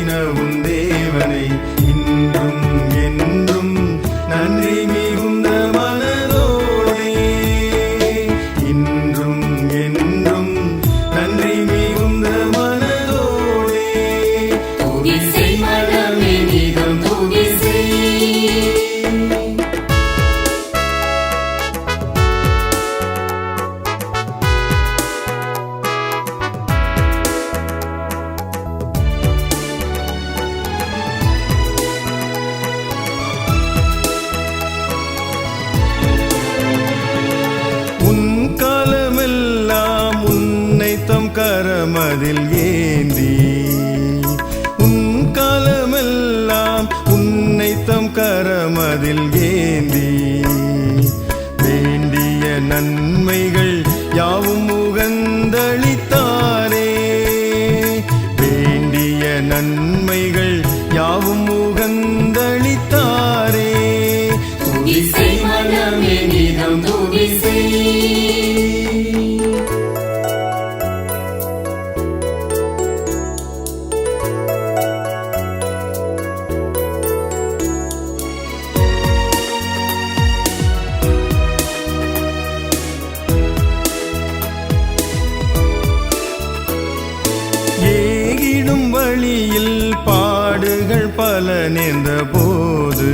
நடத்தின உன் தேவனை இன்றும் என்றும் நன்றி மிகுந்த மனதோடே இன்றும் என்றும் நன்றி மிகுந்த மனதோடே துதி செய் மனமே நிதம் துதி செய். கரமதில் ஏந்தி உன் காலமெல்லாம் உன்னை தம் கரமதில் ஏந்தி வேண்டிய நன்மைகள் யாவும் முகந்தளித்தாரே வேண்டிய நன்மைகள் யாவும் முகந்தளித்தாரே துதி செய் மனமே நிதம் துதி செய். வழியில் பாடுகள் பல நேர்ந்த போது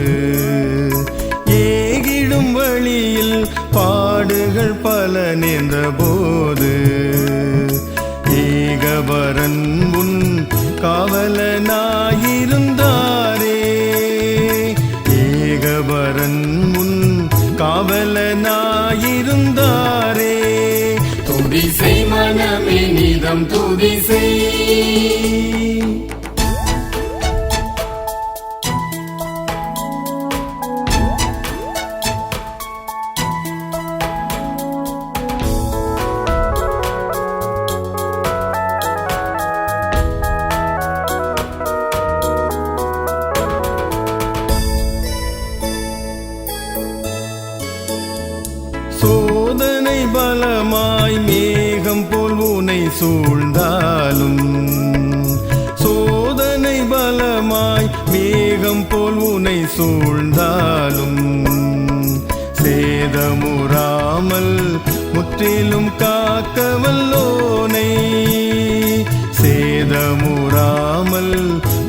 ஏகிடும் வழியில் பாடுகள் பல நேர்ந்த போது ஏகபரன் முன் காவலனாயிருந்தாரே ஏகபரன் முன் காவலனாயிருந்தாரே துதி செய் மனமே நிதம் துதி செய். சோதனை பலமாய் மேகம் போல் உனை சூழ்ந்தாலும் சோதனை பலமாய் மேகம் போல் உனை சூழ்ந்தாலும் சேதமுறாமல் முற்றிலும் காக்க வல்லோனை சேதமுறாமல்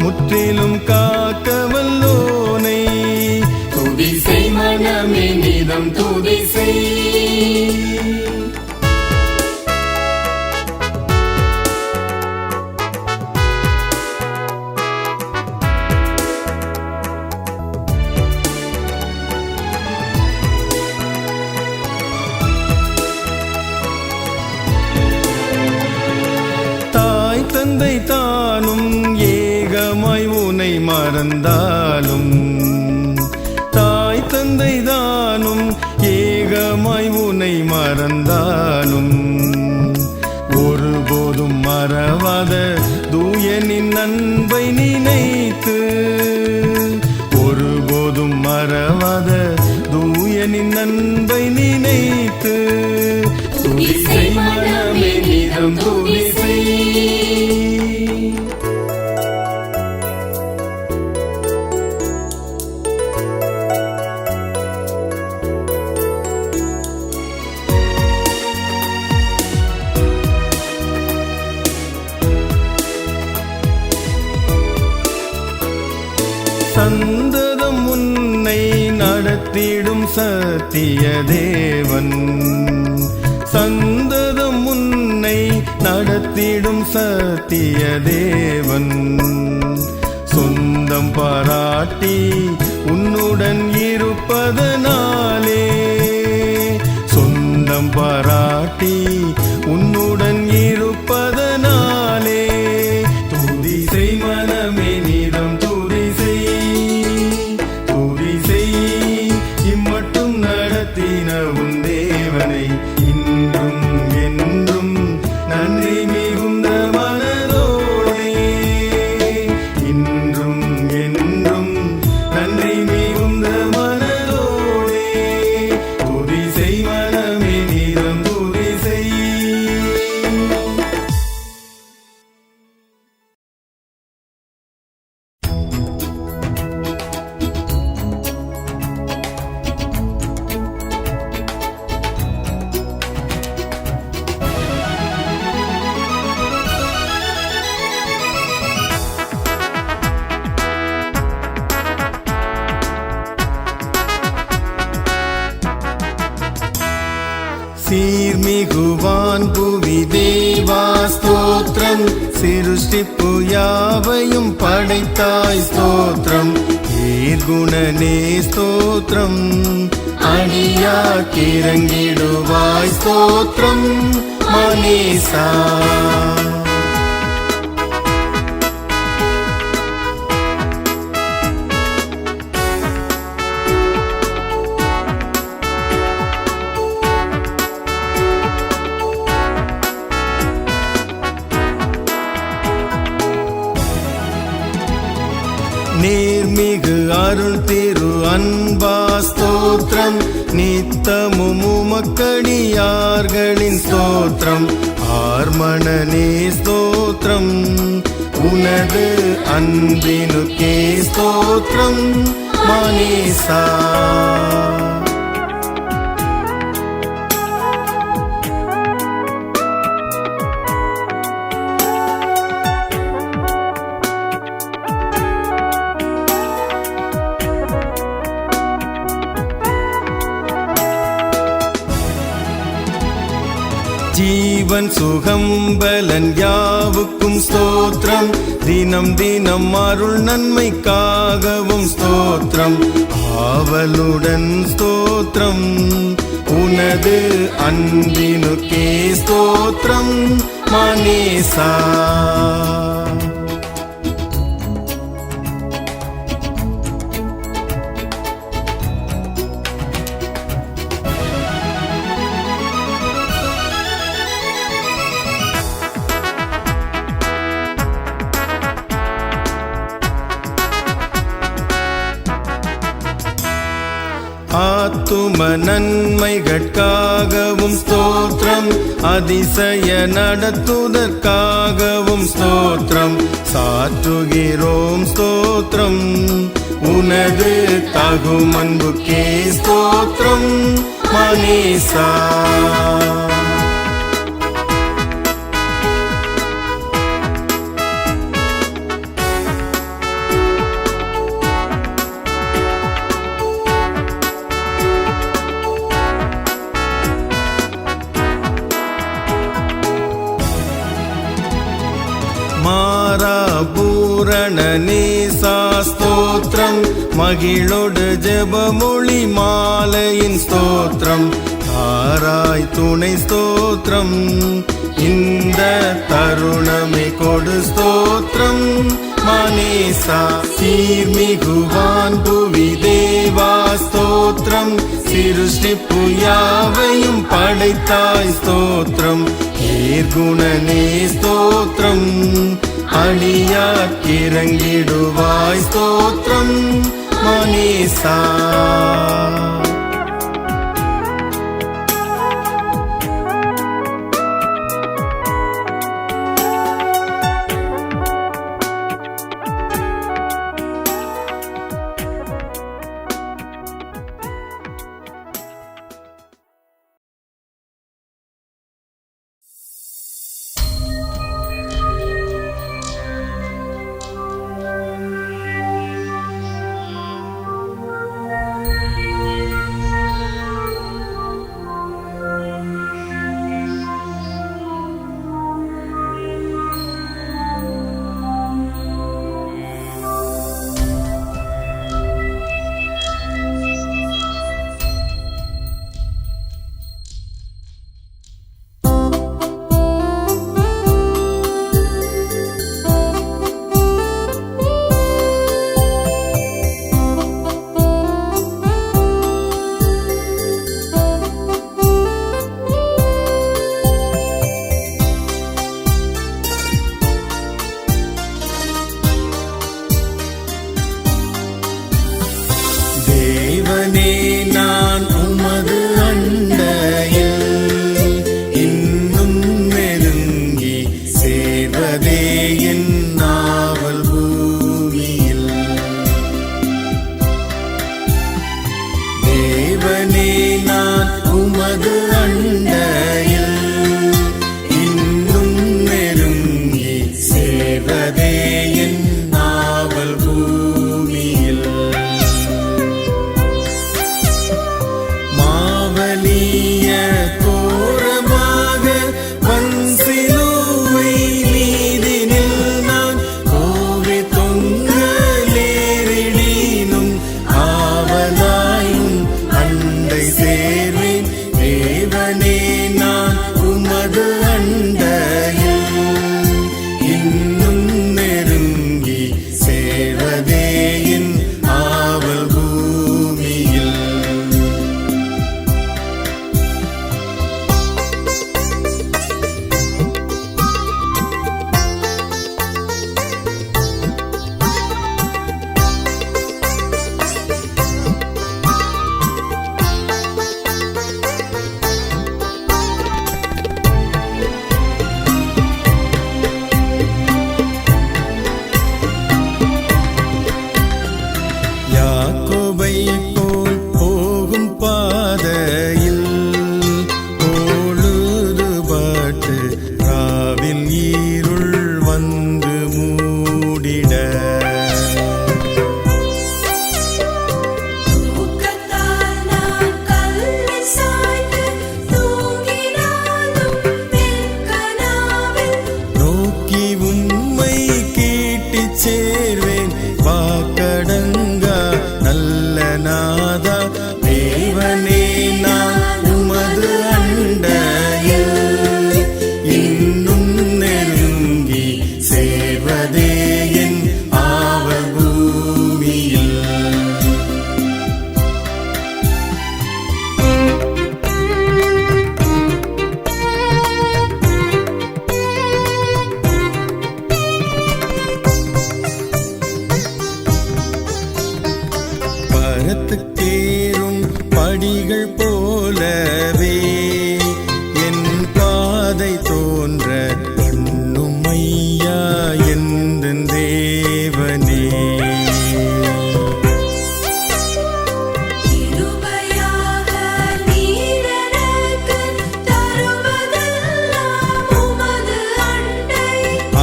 முற்றிலும் காக்க வல்லோனை துதி செய் மனமே நிதம் துதி செய். தாய் தந்தை தானும் ஏகமாய் உனை மறந்தாலும் தாய் தந்தை தானும் ஏகமாய் உனை மறந்தாலும் ஒருபோதும் மறவாத தூயனின் அன்பை நினைத்து ஒருபோதும் மறவாத தூயனின் அன்பை நினைத்து துதி செய் மனமே நிதம் துதி செய். சந்ததம் உன்னை நடத்திடும் சத்திய தேவன் சந்ததம் உன்னை நடத்திடும் சத்திய தேவன் சொந்தம் பாராட்டி உன்னுடன் இருப்பதனாலே சொந்தம் பாராட்டி உன்னுடன் இருப்பதனாலே துதி செய் மனமே நிதம் துதி செய் இம்மட்டும் நடத்தின உன் தேவனை இன்றும் என்றும் நன்றி மிகுந்த மனதோடே இன்றும் என்றும் நன்றி மிகுந்த மனதோடே துதி செய் மனமே நிதம் భువి దేవా స్తోత్రం சிருஷ்டிப்பு யாவையும் படைத்தாய் ஸ்தோத்திரம் ஏர்குணனே ஸ்தோத்திரம் அடியாக்கிறங்கிடுவாய் ஸ்தோத்திரம் மனேசா நேர்மிகு அருள் திரு அன்பா ஸ்தோத்திரம் நித்தமும் உமக்கடியார்களின் ஸ்தோத்திரம் ஆர்மணனே ஸ்தோத்திரம் உனது அன்பினுக்கே ஸ்தோத்திரம் மனேசா ஜீவன் சுகம் பலன் யாவுக்கும் ஸ்தோத்திரம் தினம் தினம் அருள் நன்மைக்காகவும் ஸ்தோத்திரம் ஆவலுடன் ஸ்தோத்திரம் உனது அன்பினுக்கே ஸ்தோத்திரம் மனேசா ஆத்தும நன்மைகட்காகவும் ஸ்தோத்திரம் அதிசய நடத்துதற்காகவும் ஸ்தோத்திரம் சாற்றுகிறோம் ஸ்தோத்திரம் உனது தகும் அன்புக்கே ஸ்தோத்திரம் மனேசா பூரணனே ஸ்தோத்திரம் மகிழோடு ஜெபமொழி மாலையின் ஸ்தோத்திரம் தாராய் துணை ஸ்தோத்திரம் இந்த தருணமே கொடு ஸ்தோத்திரம் மனேசா சீர்மிகுவான் புவி தேவா ஸ்தோத்திரம் சிருஷ்டிப்பு யாவையும் படைத்தாய் ஸ்தோத்திரம் ஏர்குணனே ஸ்தோத்திரம் அடியாக்கிறங்கிடுவாய் ஸ்தோத்திரம் மனேசா சேர்வேன் வாக்கடங்கா நல்ல நாதா தேவனே நான் உமது அண்டையில் இன்னும் நெருங்கி சேர்வதே என் ஆவல் பூமியில். பரத்துக்கேறும் படிகள் போலவே என் பாதை தோன்ற இன்னும் ஐயா எந்தன் தேவனே. கிருபையாக நீர் எனக்கு தருவதெல்லாம் உமது அண்டை.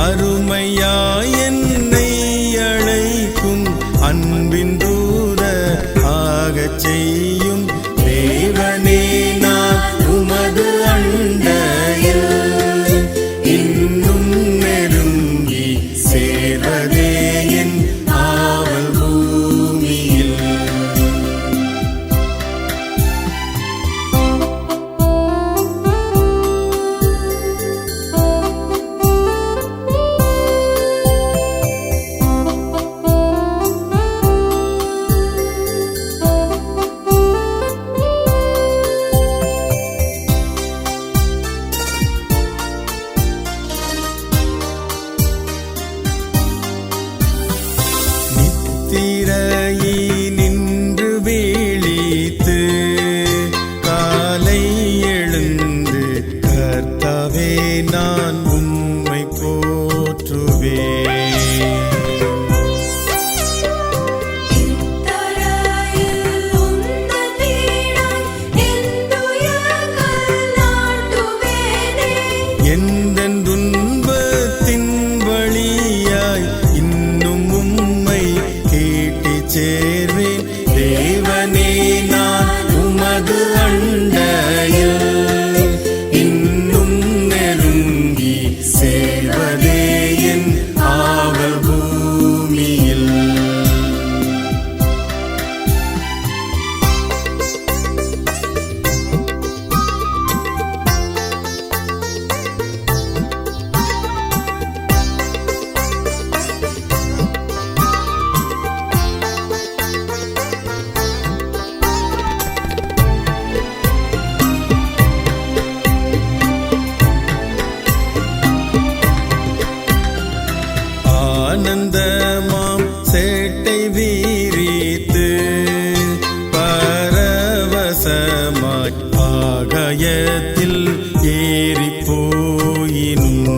அருமையாய் என்னை அழைக்கும் அன்பின் தூதர் ஆகச் செய்யும் தேவனே நான் உமது அண்டையில் இன்னும் நெருங்கி சேர்வதே என் ஆவல் பூமியில். நித்திரையினின்று விழித்து காலை எழுந்து கர்த்தாவே நான் உம்மை போற்றுவேன். தரையில் உந்தன் வீடாய் என் துயர்கள் நாட்டுவேனே. எந்தன் துன்பத்தின் வழியாய் இன்னும் உம்மை கேட்டுச் சேர்வேன் தேவனே நான் உமது அண்டையில் இன்னும் நெருங்கி சேர்வதே என் ஆவல் பூமியில். ஆனந்தமாம் சேட்டை வீரித்து பரவசமாய் ஆகாயத்தில் ஏறிப் போயினும்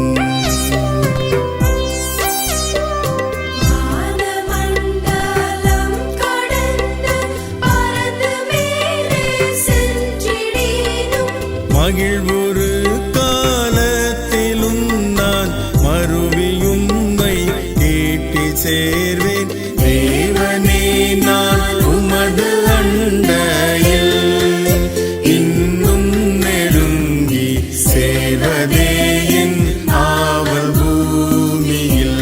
வானமண்டலம் கடந்து பறந்து மேலே சென்றிடினும் மகிழ்வுறு காலத்திலும் நான் மறுவியும்மை கேட்டுச் சேர்வேன் தேவனே நான் உமது அண்டையில் இன்னும் நெருங்கி சேர்வதே என் ஆவல் பூமியில்.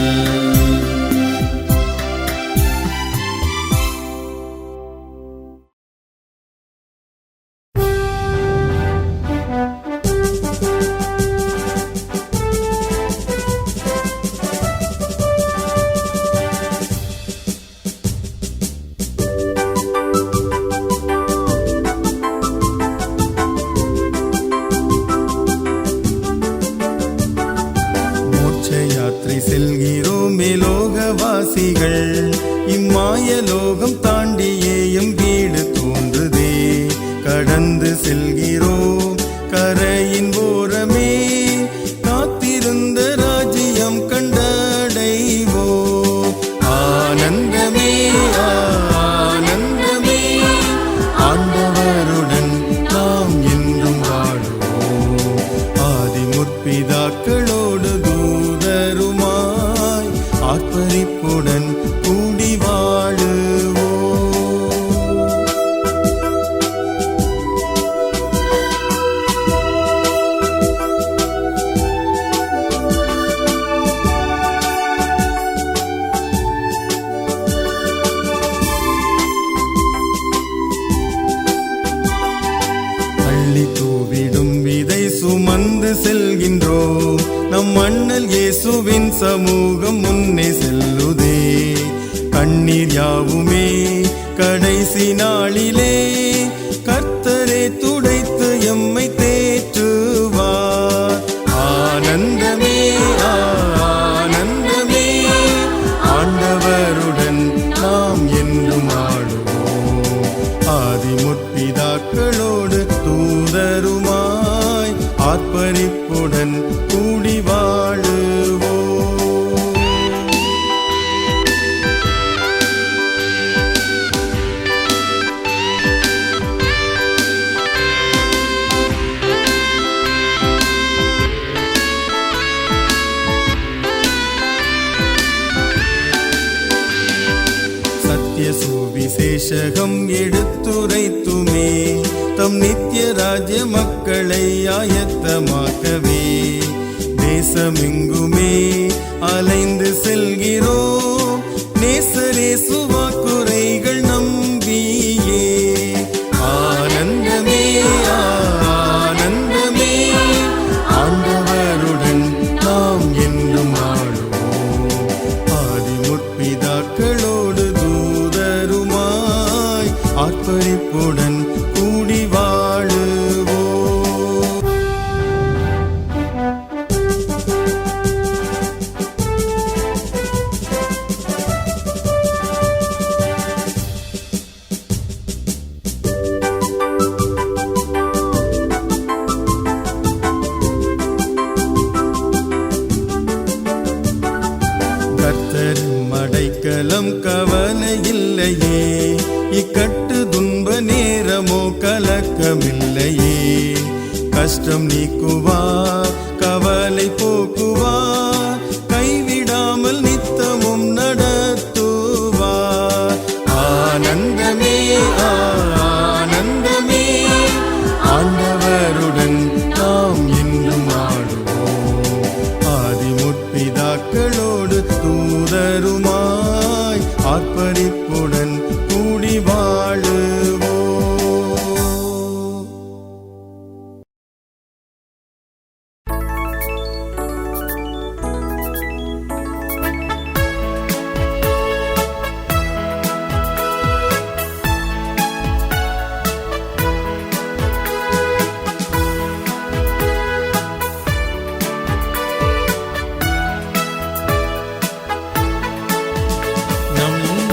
மோட்ச யாத்திரை செல்கிறோமே லோகவாசிகள் இம்மாய லோகம் தாண்டியே எம் வீடு தோன்றுதே. கடந்து செல்கிறோம் கரையின் ஓரமே காத்திருந்த ராஜ்யம் கண்டடைவோம். ஆனந்தமே ஆனந்தமே ஆண்டவருடன் நாம் என்றும் வாழுவோம். ஆதி முற்பிதாக்களோடு தூதருமாய் ஆர்ப்பரிப்புடன் கூடி வாழுவோம். செல்கின்றோம். நம் அண்ணல் இயேசுவின் சமூகம் முன்னே செல்லுதே. கண்ணீர் யாவுமே கடைசி நாளிலே கர்த்தரே துடைத்து எம்மை தேற்றுவார். ஆனந்தமே ஆனந்தமே, ஆண்டவருடன் நாம் என்றும் ஆடுவோம். ஆதி முற்பிதாக்களோடு தூதருமாய் ஆர்ப்பரிப்புடன் கூடி வாழுவோம். சத்திய சுவிசேஷகம் எடுத்துரைத்துமே தம் நித்திய ராஜ்ய மக்களை ஆயத்தமாக்கவே தேசமெங்குமே அலைந்து செல்கிறோம். நேசரேசு வாக்குரைகள் நம்பியே. ஆனந்தமே ஆனந்தமே, ஆண்டவருடன் நாம் என்றும் ஆடுவோம். ஆதி முற்பிதாக்களோடு தூதருமாய் ஆர்ப்பரிப்புடன் கூடி வாழுவோம். கர்த்தரும் அடைக்கலம் கவலை இல்லையே. இக்கட்டு துன்ப நேரமோ கலக்கமில்லையே. கஷ்டம் நீக்குவார், கவலை போக்குவார், கைவிடாமல் நித்தமும் நடத்துவார். ஆனந்தமே ஆனந்தமே, ஆண்டவருடன் நாம் என்றும் ஆடுவோம். ஆதி முற்பிதாக்களோடு தூதருமாய் ஆர்ப்பரிப்புடன் கூடி வாழுவோம்.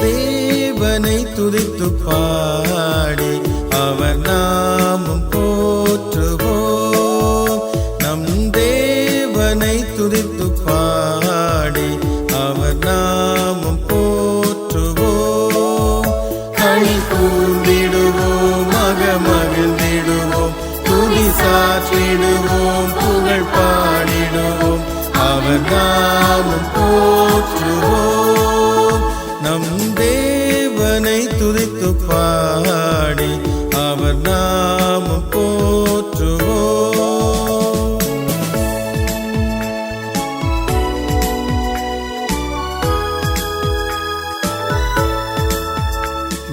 தேவனை துதித்து பாடி அவர் நாமம் போற்றுவோம். நம் தேவனை துதித்து பாடி அவர் நாமம் போற்றுவோம். களி கூர்ந்திடுவோம், மகிழ்ந்திடுவோம், துதி சாற்றிடுவோம், புகழ் பாடிடுவோம், அவர் நாமம் போற்றுவோம். நம் தேவனை துதித்து பாடி அவர் நாமம் போற்றுவோம்.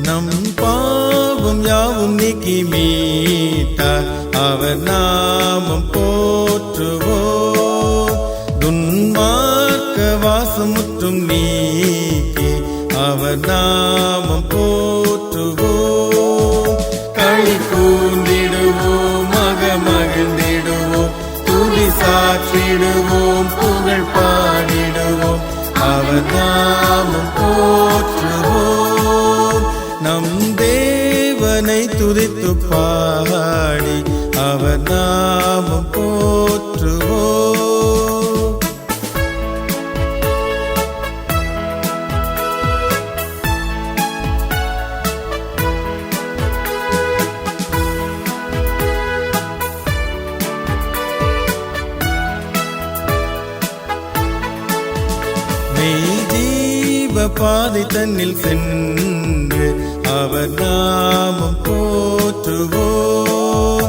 நம் பாவம் யாவும் நீக்கி மீட்டார், அவர் நாமம் போற்றுவோம். துன்மார்க்க வாசமுற்றும் நீக்கி அவர் நாமம் போற்றுவோம். களி கூர்ந்திடுவோம், மகிழ்ந்திடுவோம், துதி சாற்றிடுவோம், புகழ் பாடிடுவோம், அவர் நாமம் போற்றுவோம். நம் தேவனை துதித்து பாடி அவர் நாமம் போற்றுவோம். பாதை தன்னில் சென்று அவர் நாமம் போற்றுவோம்.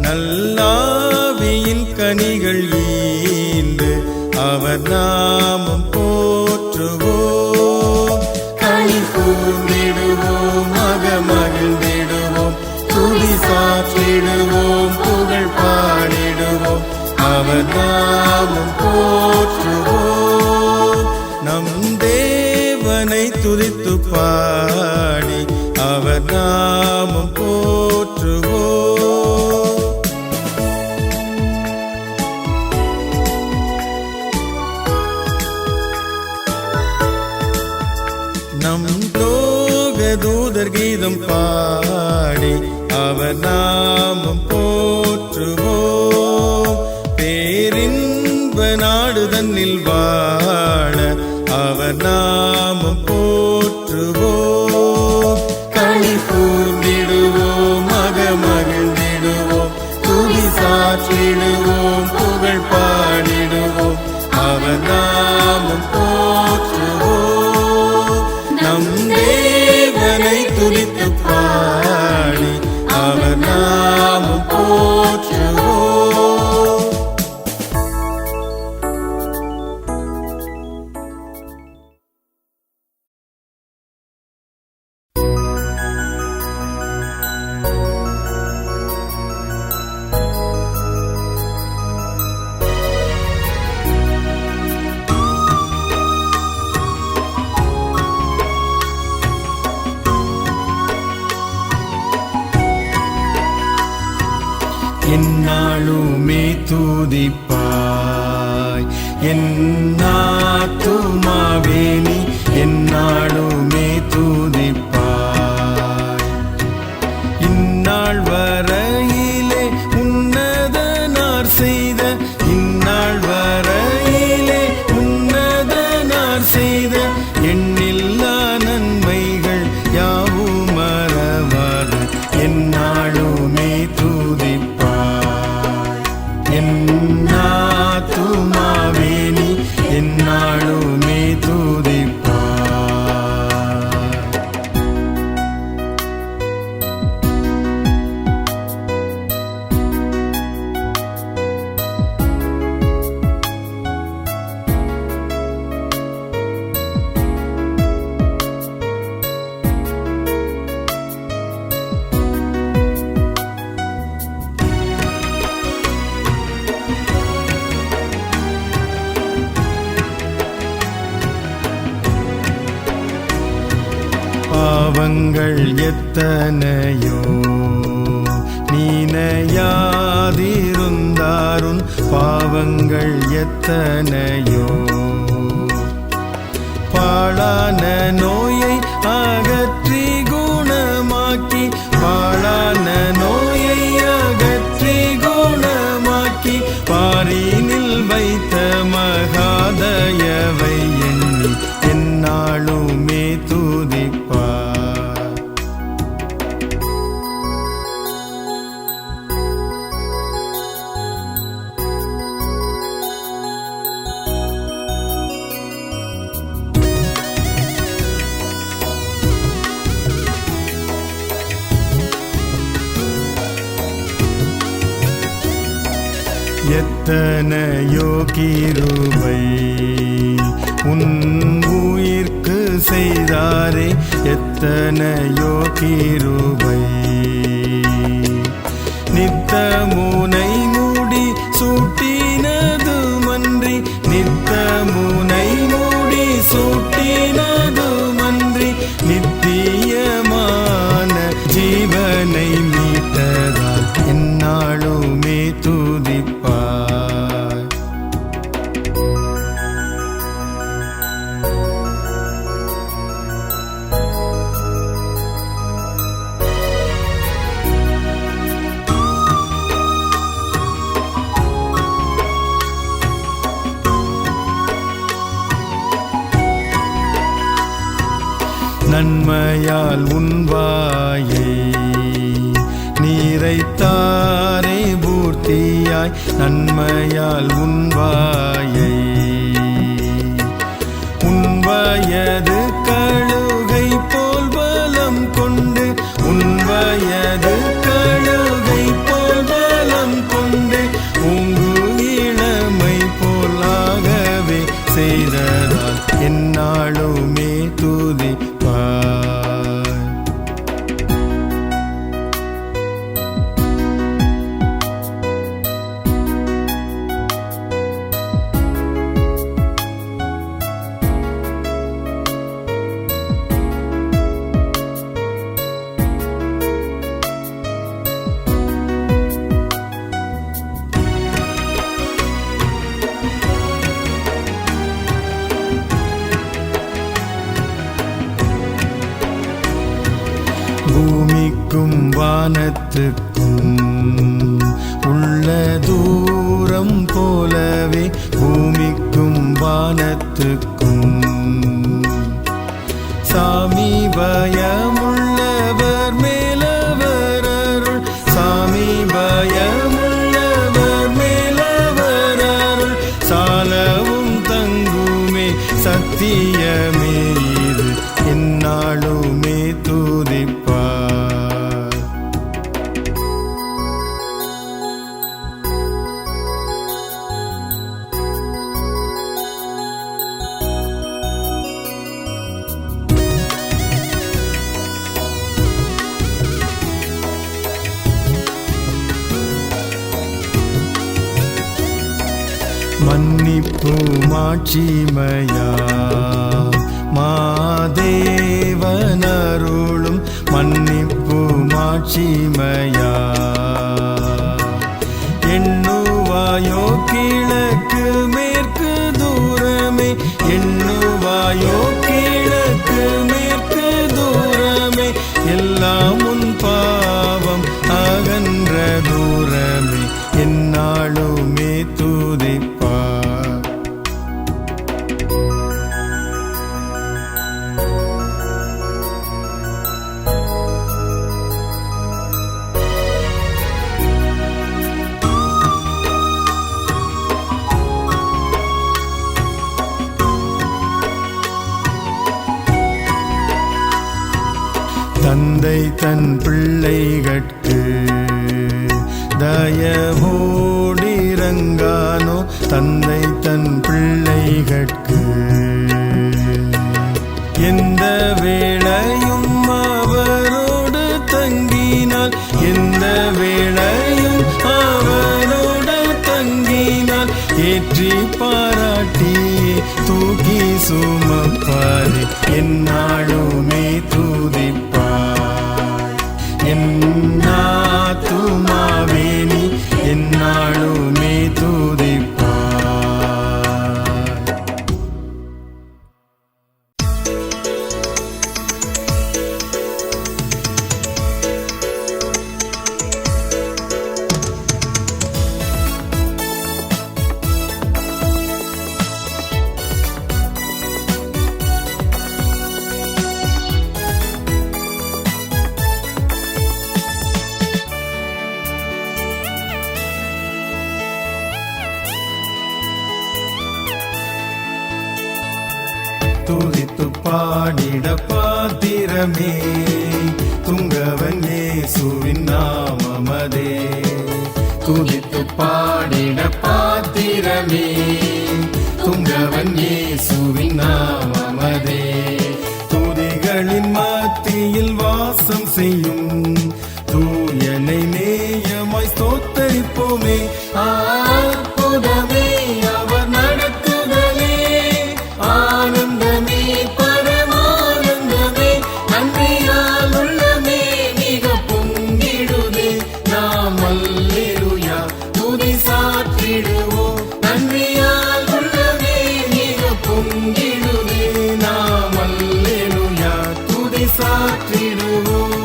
நல்லாவியின் கனிகள் ஈந்து அவர் நாமம் போற்றுவோம். களி கூர்ந்திடுவோம், மகிழ்ந்திடுவோம், துதி சாற்றிடுவோம், புகழ் பாடிடுவோம், அவர் துதித்து பாடி அவர் நாமம் போற்றுவோம். நம் லோக தூதர் கீதம் பாடி அவர் நாமம் போற்றுவோம். பேரின்ப நாடு தன்னில் வாழ அவர் நாமம் போற்றுவோம். களி கூர்ந்திடுவோம், மகிழ்ந்திடுவோம், துதி சாற்றிடுவோம், புகழ் பாடிடுவோம், அவர் நாமம் போற்றுவோம். நம் தேவனை துதித்து பாடி அவர் நாமம் போற்றுவோம். என்னாலுமே துதிப்பாய் என் ஆத்துமாவே நீ என்னாலுமே துதிப்பாய். இந்நாள் வரையிலே உன்னதனார் செய்த இந்நாள் வரையிலே உன்னதனார் செய்த எண்ணில்லா நன்மைகள் யாவும் மறவாது என்னாலுமே துதிப்பாய். என்னாத்துமாவே நீ என்னாலுமே துதிப்பாய். பாவங்கள் எத்தனையோ நீனையாதிருந்தாரும் பாவங்கள் எத்தனையோ. பாழான நோயை அகற்றி குணமாக்கி பாழான நோயை அகற்றி குணமாக்கி பாரினில் வைத்த மகாதயவை எண்ணி என்னாலுமே துதிப்பார். எத்தனையோ கிருபை உன் உயிர்க்கு செய்தாரே எத்தனையோ கிருபை. நித்தமுனை மூடி சூட்டினது மன்றி நித்தமுனை மூடி சூட்டினது மன்றி நித்தியமான ஜீவனை மீட்டதால் என்னாலுமே துதிப்பாய். நன்மையால் உன்வாயை நீரைத்தாரே பூர்த்தியாய் நன்மையால் உன்வாயை. உன்வயது கழுகை போல் பலம் கொண்டு உன்வயது கழுகை போல் பலம் கொண்டு உங்கு இளமை போலாகவே செய்ததால் என்னாலுமே துதிப்பாய். பூமிக்கும் வானத்துக்கும் உள்ள தூரம் போலவே பூமிக்கும் வானத்துக்கும் சாமி பயமுள்ளவர் மேலவர் அருள் சாமி பயமுள்ளவர் மேலவர் அருள் சாலவும் தங்குமே சத்தியமே இது எந்நாளுமே துதிப்பார். மன்னிப்பு மாட்சிமையா மாதேவனருளும் மன்னிப்பு மாட்சிமையா எண்ணுவாயோ கிழக்கு மேற்கு தூரமே எண்ணுவாயோ கிழக்கு மேற்கு தூரமே எல்லாம் உன் பாவம் அகன்ற தூரமே எந்நாளுமே துதிப்பார். தந்தை தன் பிள்ளைகட்கு தயவோடிரங்கானோ தந்தை தன் பிள்ளைகட்கு எந்த வேளையும் அவரோடு தங்கினால் எந்த வேளையும் அவரோடு தங்கினால் ஏற்றி பாராட்டி தூக்கி சுமப்பாரே எந்நாளுமே துதிப்பார். என்னாத்துமாவே நீ எந்நாளுமே துதிப்பார். துதித்து பாடிட பாத்திரமே துங்கவன் இயேசுவின் நாமமதே துதித்து பாடிட பாத்திரமே துங்கவன் இயேசுவின் நாமமதே துதிகளின் மத்தியில் வாசம் செய்யும் தூயனை நேயமாய் ஸ்தோத்தரிப்போமே. அற்புதமே அவர் நடத்துதலே ஆனந்தமே பரமானந்தமே நன்றியால் உள்ளமே மிக பொங்கிடுதே நாம் அல்லேலூயா துதி சாற்றிடுவோம் நன்றியால் உள்ளமே மிக பொங்கிடுதே நாம் அல்லேலூயா துதி சாற்றிடுவோம்.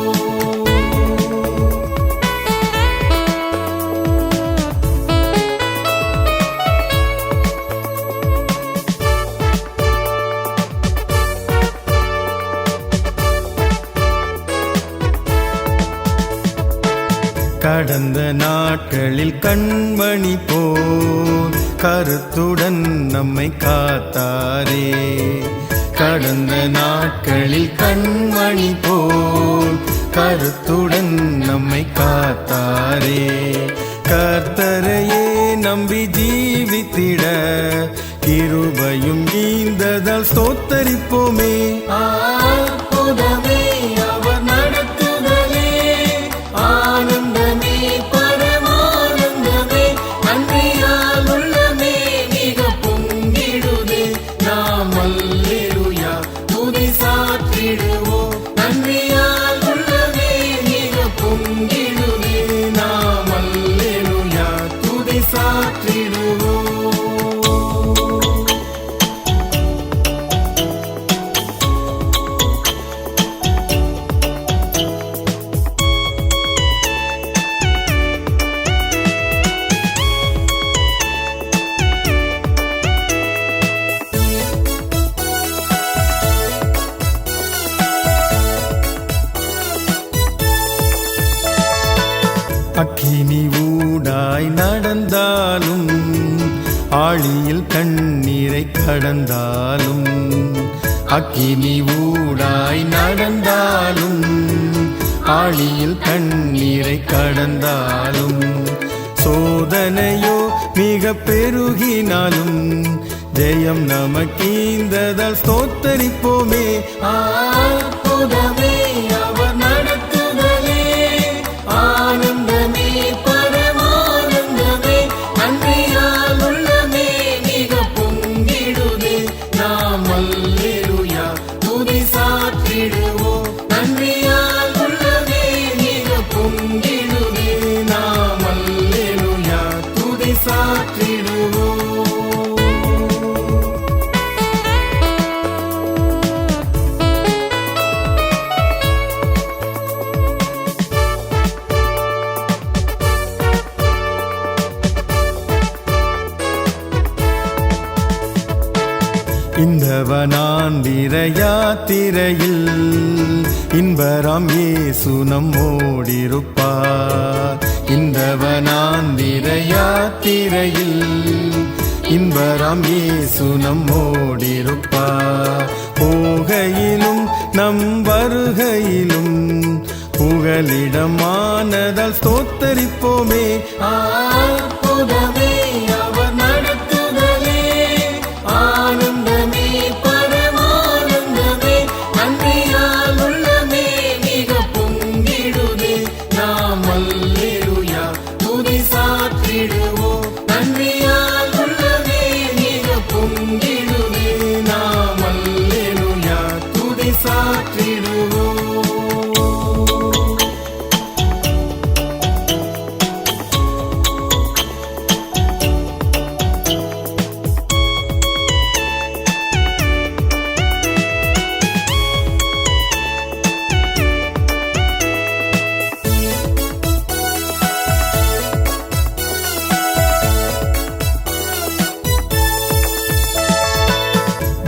கடந்த நாட்களில் கண்மணி போல் கருத்துடன் நம்மை காத்தாரே கடந்த நாட்களில் கண்மணி போல் கருத்துடன் நம்மை காத்தாரே கர்த்தரையே நம்பி ஜீவித்திட கிருபையும் ஈந்ததால் ஸ்தோத்தரிப்போமே. அற்புதமே அவர் நடத்துதலே ஆனந்தமே பரமானந்தமே நன்றியால் உள்ளமே மிக பொங்கிடுதே நாம் அல்லேலூயா துதி சாற்றிடுவோம் நன்றியால் உள்ளமே மிக பொங்கிடுதே நாம் அல்லேலூயா துதி சாற்றிடுவோம். அக்கினி ஊடாய் நடந்தாலும் ஆழியில் கண்ணீரை கடந்தாலும் அக்கினி ஊடாய் நடந்தாலும் ஆழியில் கண்ணீரை கடந்தாலும் சோதனையோ மிக பெருகினாலும் ஜெயம் நமக்கீந்ததால் ஸ்தோத்தரிப்போமே. அற்புதமே அவர் நடத்துதலே, ஆனந்தமே பரமானந்தமே, நன்றியால் உள்ளமே மிக பொங்கிடுதே. நாம் அல்லேலூயா துதி சாற்றிடுவோம், நன்றியால் உள்ளமே மிக பொங்கிடுதே. நாம் அல்லேலூயா துதி சாற்றிடுவோம். இந்த வனாந்திர யாத்திரையில் இன்பராம் இயேசு நம்மோடிருப்பார். இந்த வனாந்திர யாத்திரையில் இன்பராம் இயேசு நம்மோடிருப்பார். போகையிலும் நம் வருகையிலும் புகலிடமானதால் ஸ்தோத்தரிப்போமே. அற்புதமே அவர் நடத்துதலே, ஆனந்தமே பரமானந்தமே, நன்றியால் உள்ளமே மிக பொங்கிடுதே. நாம் அல்லேலூயா துதி சாற்றிடுவோம், நன்றியால் உள்ளமே மிக பொங்கிடுதே. நாம் அல்லேலூயா துதி சாற்றிடுவோம்.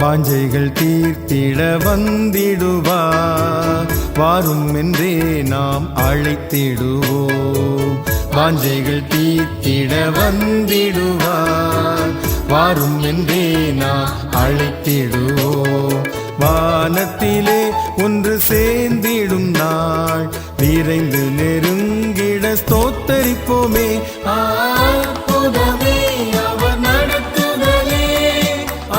வாஞ்சைகள் தீர்த்திட வந்திடுவார், வாரும் என்றே நாம் அழைத்திடுவோம். வாஞ்சைகள் தீர்த்திட வந்திடுவார், வாரும் என்றே நாம் அழைத்திடுவோம். வானத்திலே ஒன்று சேர்ந்திடும் நாள் விரைந்து நெருங்கிட ஸ்தோத்தரிப்போமே. அற்புதமே அவர் நடத்துதலே,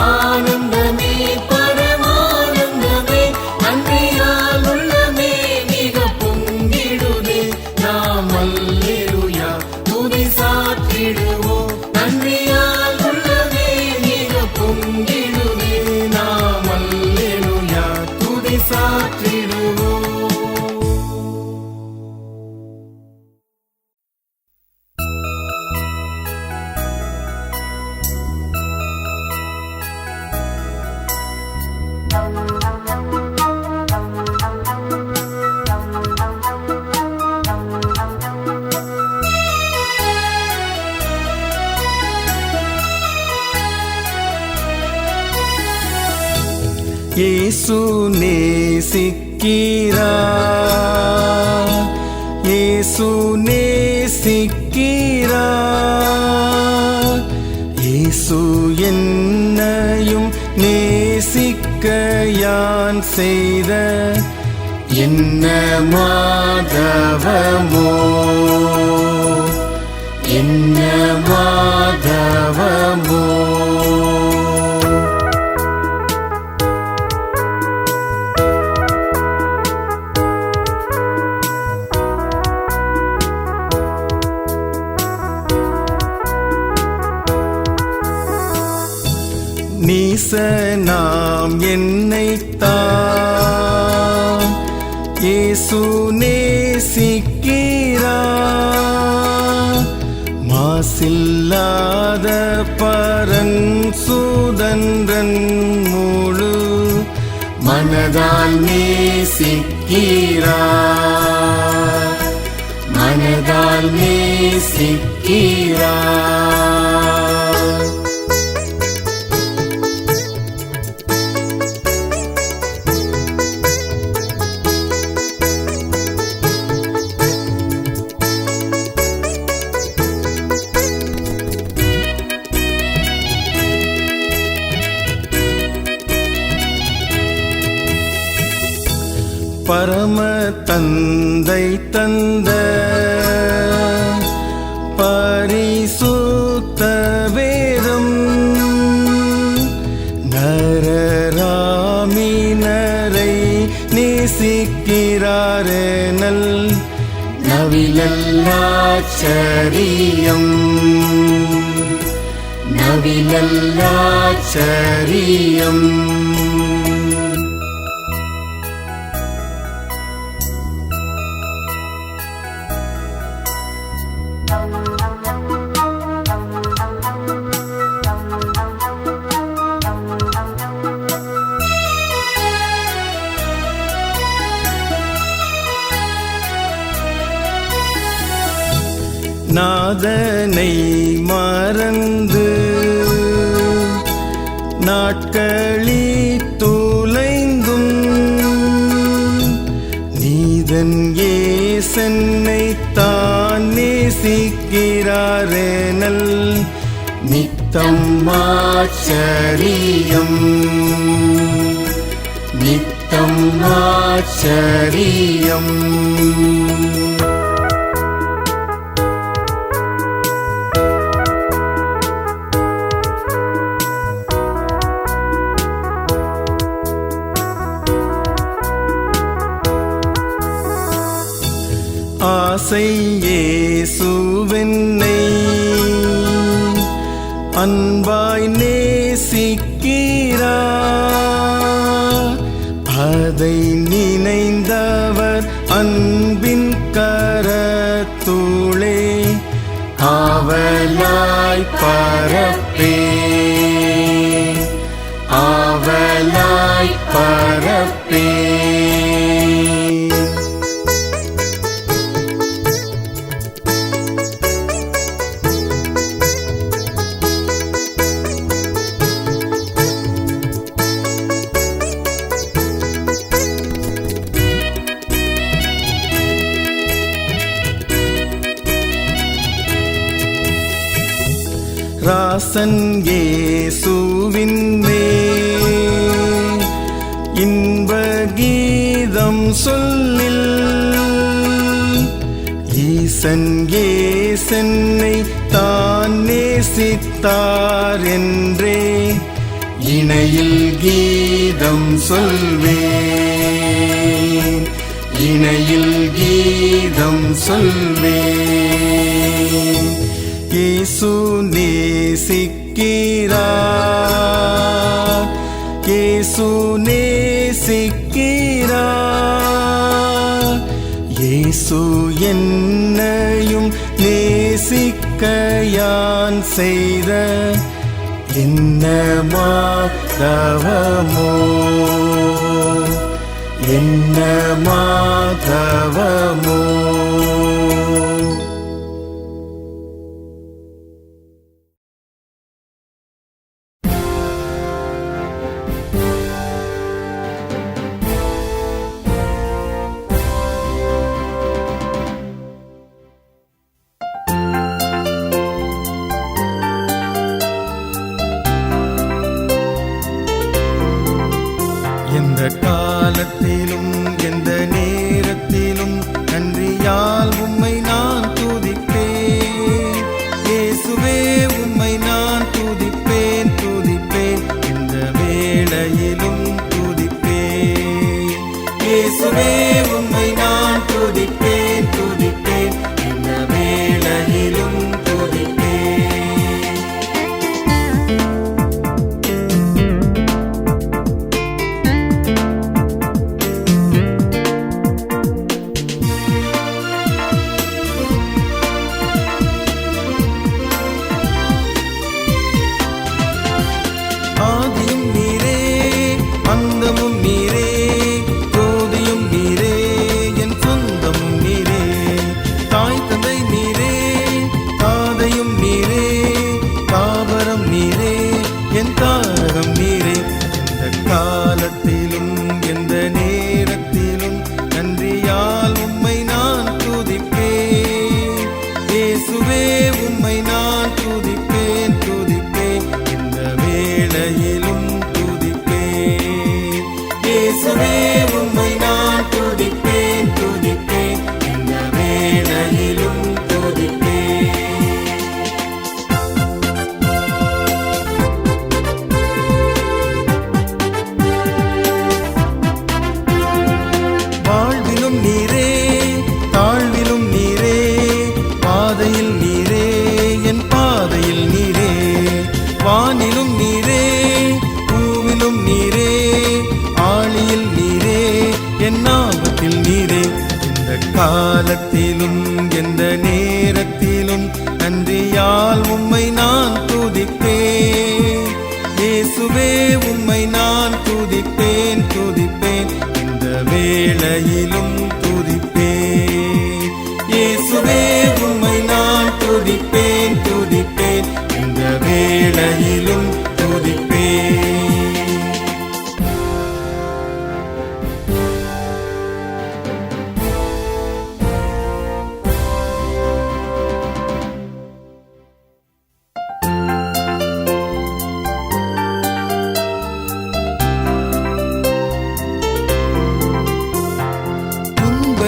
ஆனந்தமே பரமானந்தமே, நன்றியால் உள்ளமே மிக பொங்கிடுதே. நாம் அல்லேலூயா துதி சாற்றிடுவோம், நன்றியால் உள்ளமே மிக பொங்கிடுதே. நாம் அல்லேலூயா துதி சாற்றிடுவோம். இயேசு நேசிக்கிறார், இயேசு நேசிக்கிறார், இயேசு என்னையும் நேசிக்க யான் செய்த என்ன மாதவமோ, என்ன மாதவமோ. நீசனாம் என்னைத்தான் இயேசு நேசிக்கிறார், மாசில்லாத பரன் சுதன்றன் முழு மனதால் நேசிக்கிறார், மனதால் நேசிக்கிறார். பரம தந்தை தந்த பரிசுத்த வேதம் நரராமினரை நேசிக்கிறாரெனல் நவிலல்லாச்சரியம் நவிலல்லாச்சரியம். நாதனை மறந்து நாட்களி துலைந்தும் நீதன் ஏசன்னை தான் நேசிக்கிறாரெனல் நித்தம் ஆச்சரியம் நித்தம் ஆச்சரியம். ஆசை இயேசுவென்னை அன்பாய் நேசிக்கிறார். அதை நினைந்தவர் அன்பின் கரத்துளே ஆவலாய் பரப்பே ஆவலாய் பரப்பே. ராசன் இயேசுவின் மேல் இன்ப கீதம் சொல்லில் ஈசன் ஏசன்னை தான் நேசித்தார் என்றே இணையில் கீதம் சொல்வேன் இணையில் கீதம் சொல்வேன். இயேசு நேசிக்கிறார் இயேசு நேசிக்கிறார். இயேசு என்னையும் நேசிக்க யான் செய்த என்ன மாதவமோ என்ன மாதவமோ. எந்த காலத்திலும் எந்த நேரத்திலும் நன்றியால் உம்மை நான் துதிப்பேன். இயேசுவே உம்மை நான் துதிப்பேன் துதிப்பேன் இந்த வேளையிலும் துதிப்பேன். இயேசுவே உம்மை நான் துதிப்பேன் துதிப்பேன் இந்த வேளையிலும் துதிப்பேன். ஆதியும் நீரே அந்தமும் நீரே ஜோதியும் நீரே உயர்விலும் நீரே தாழ்விலும் நீரே பாதையில் நீரே என் பாதையில் நீரே வானிலும் நீரே பூவிலும் நீரே ஆழியில் நீரே என் ஆபத்தில் நீரே இந்த காலத்திலும் எந்த நேரத்திலும் நன்றியால் உம்மை நான் துதிப்பேன் இயேசுவே உம்மை நான் துதிப்பேன் துதிப்பேன் இந்த வேளையிலும் துதிப்பேன் இயேசுவே உம்மை நான் துதிப்பேன் துதிப்பேன் இந்த வேளையிலும் துதிப்பேன்.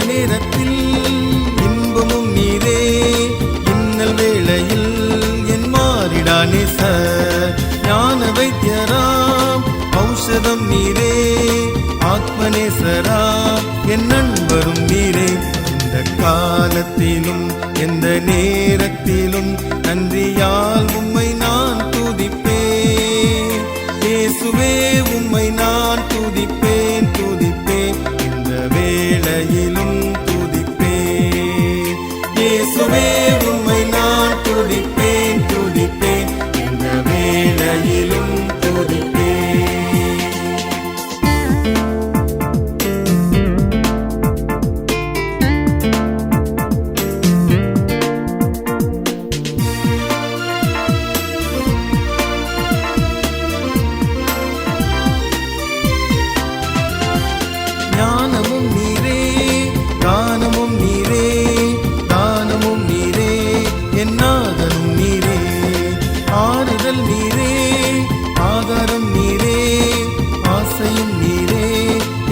நேரத்தில் இன்பமும் நீரே இன்னல் வேளையில் என் மாறிடானே சார் ஞான வைத்தியராம் ஔஷதம் நீரே ஆத்மநேசரா என் நண்பரும் நீரே இந்த காலத்திலும் எந்த நேரத்திலும் நன்றியால் உம்மை நான் துதிப்பேன் இயேசுவே உம்மை நான் துதிப்பேன் துதிப்பேன் இந்த வேளையிலும் துதிப்பேன் இயேசுவே உம்மை நான் துதிப்பேன் துதிப்பேன் இந்த வேளையிலும் துதிப்பேன். ஞானமும் நீரே கானமும் நீரே தானமும் நீரே என் நாதனும் நீரே ஆறுதல் நீரே ஆதாரம் நீரே ஆசையும் நீரே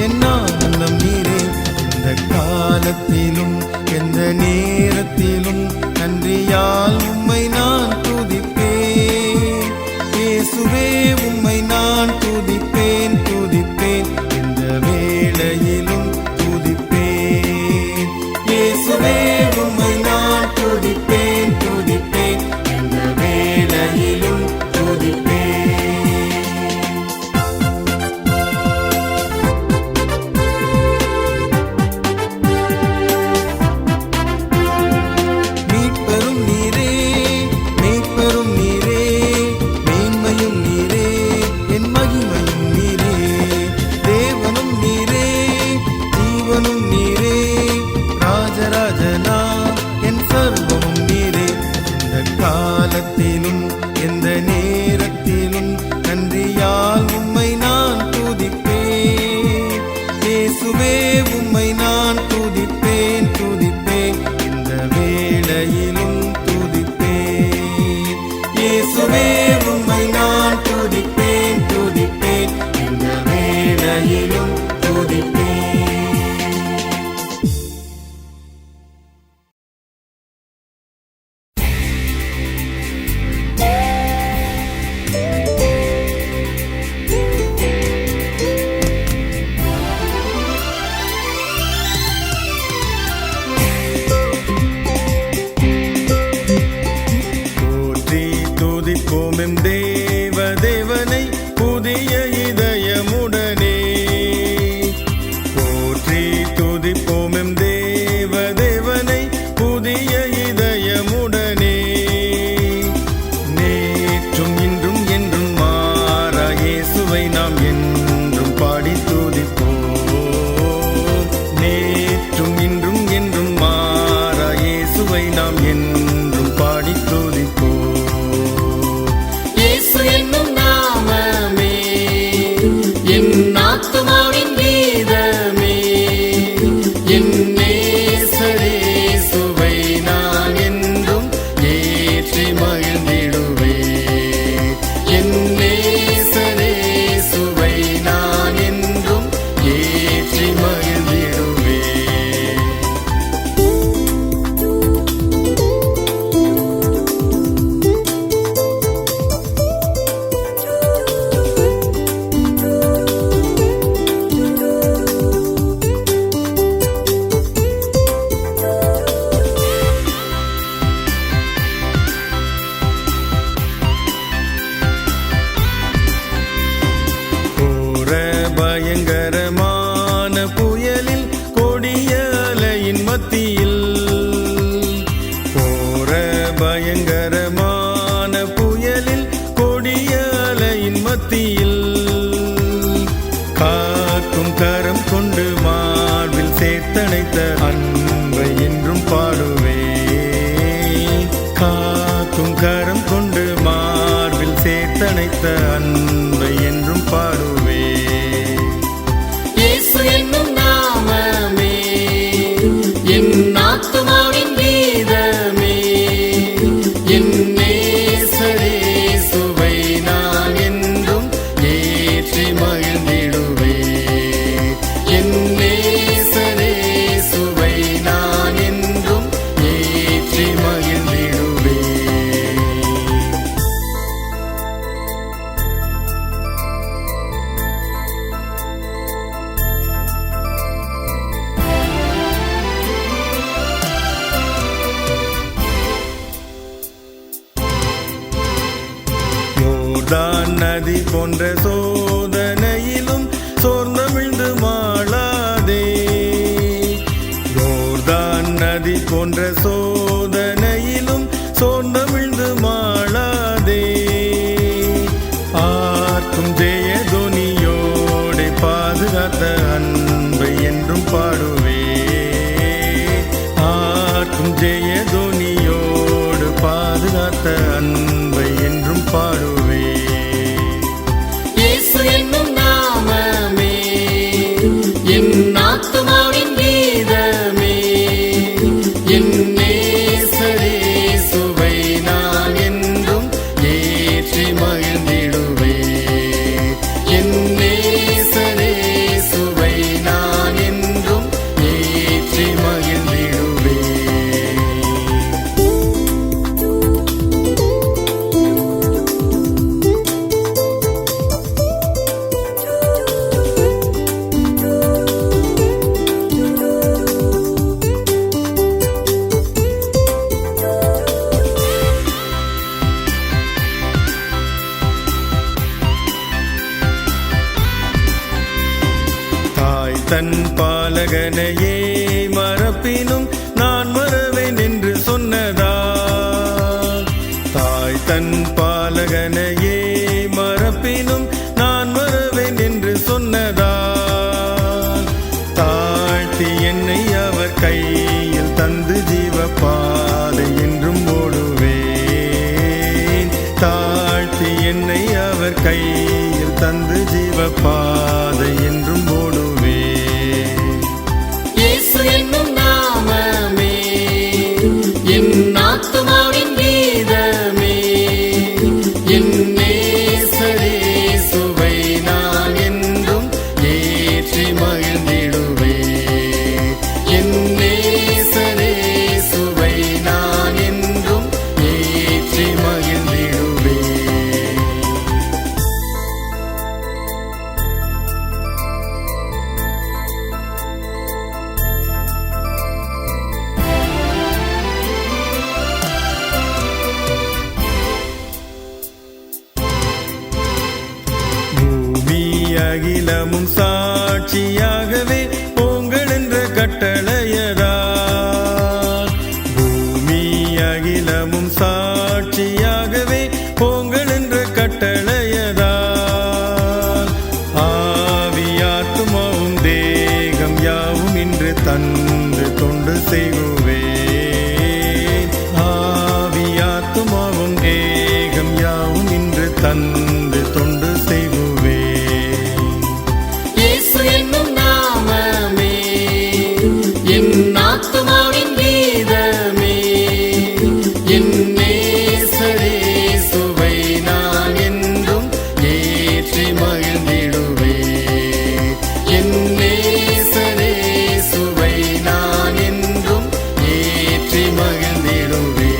என் ஆனந்தம் நீரே இந்த காலத்திலும் எந்த நேரத்திலும் நன்றியால் உம்மை நான் துதிப்பேன் இயேசுவே உம்மை நான் துதிப்பேன் துதிப்பேன் இந்த வேளையிலும் துதிப்பேன் இயேசுவே உம்மை நான் துதிப்பேன் துதிப்பேன் இந்த வேளையிலும் துதிப்பேன். மீட்பரும் நீரே மெய்ப்பரும் நீரே மேன்மையும் நீரே என் மகிமையும் நீரே தேவனும் நீரே ஜீவனும் நீரே ராஜராஜனா என் சர்வமும் நீரே இந்த காலத்திலும் எந்த நேரத்திலும் நன்றியால் உம்மை நான் துதிப்பேன் இயேசுவே உம்மை நான் துதிப்பேன் துதிப்பேன் இந்த வேளையிலும் துதிப்பேன் இயேசுவே உம்மை நான் துதிப்பேன் துதிப்பேன் இந்த வேளையிலும் துதிப்பேன். போற்றி துதிப்போம் எம் தேவ தேவனை புதிய இதயமுடனே போற்றி துதிப்போம் எம் தேவ தேவனை புதிய இதயமுடனே நேற்றும் இன்றும் என்றும் மாறா இயேசுவை நாம் என்றும் பாடி துதிப்போம் நேற்றும் இன்றும் என்றும் மாறா இயேசுவை நாம் என்றும் பாடி துதிப்போம். இயேசு என்னும் நாமமே என் ஆத்துமாவின் கீதமே என் நேசரேசுவை நான் என்றும் ஏற்றி மகிழ்ந்திடுவேன் என் நேசரேசுவை நான் என்றும் ஏற்றி மகிழ்ந்திடுவேன். சேர்த்தணைத்த அன்பை என்றும் பாடுவே. காக்கும் கரம் கொண்டு மார்பில் சேர்த்தணைத்த அன்பை என்றும் பாடுவே. இயேசு என்னும் நாமமே என் ஆத்துமாவின் கீதமே. என் நேசரே சுவை நான் என்றும் ஏற்றி மகிழ்ந்திடுவே. என் நேசரே சுவை நான் என்றும் ஏற்றி மகிழ்ந்திடுவே. யோர்தான் நதி போன்ற சோதனையிலும் சோர்ந்தமிழ்ந்து மாளாதே. யோர்தான் நதி போன்ற சோதனையிலும் சோர்ந்தமிழ்ந்து மாளாதே. ஆர்க்கும் ஜெயதொனியோடே பாதுகாத்த அன்பை என்றும் பாடுவே. ஆர்க்கும் ஜெயதொனியோடு பாதுகாத்த அன்பை என்றும் பாடுவே. இயேசு என்னும் நாமமே என் ஆத்துமாவின் கீதமே. என் நேசரே சுவை நான் என்றும் ஏற்றி மகிழ்ந்திடுவே. என் நேசரே சுவை நான் என்றும் ஏற்றி மகிழ்ந்திடுவே. தாய் தன் பாலகனையே மறப்பினும் நான் மறவேன் என்று சொன்னதா. தாய் தன் பாலகனையே மறப்பினும் நான் மறவேன் என்று சொன்னதா. தாழ்த்தி என்னை அவர் கையில் தந்து ஜீவ பாதை என்றும் ஓடுவேன். தாழ்த்தி என்னை அவர் கையில் தந்து ஜீவ பாதை என்றும் ஓடுவேன். இயேசு என்னும் நாமமே என் ஆத்துமாவின் கீதமே. என் நேசரே சுவை நான் என்றும் ஏற்றி மகிழ்ந்திடுவே. என் நேசரே சுவை நான் என்றும் ஏற்றி மகிழ்ந்திடுவே. பூமி அகிலமும் சாட்சியாகவே உங்கள் என்ற கட்டளையதா. பூமி அகிலமும் சாட்சியாகவே உங்கள் என்ற கட்டளையதா. ஆவியாத்துமாவும் தேகம் யாவும் இன்று தந்து தொண்டு செய்குவேன். ஆவியாத்துமாவும் தேகம் யாவும் இன்று தந்து தொண்டு செய்குவேன். இயேசு என்னும் நாமமே என் ஆத்துமாவின் கீதமே. என் நேசரே சுவை நான் என்றும் ஏற்றி மகிழ்ந்திடுவே. என் நேசரே சுவை நான் என்றும் ஏற்றி மகிழ்ந்திடுவே.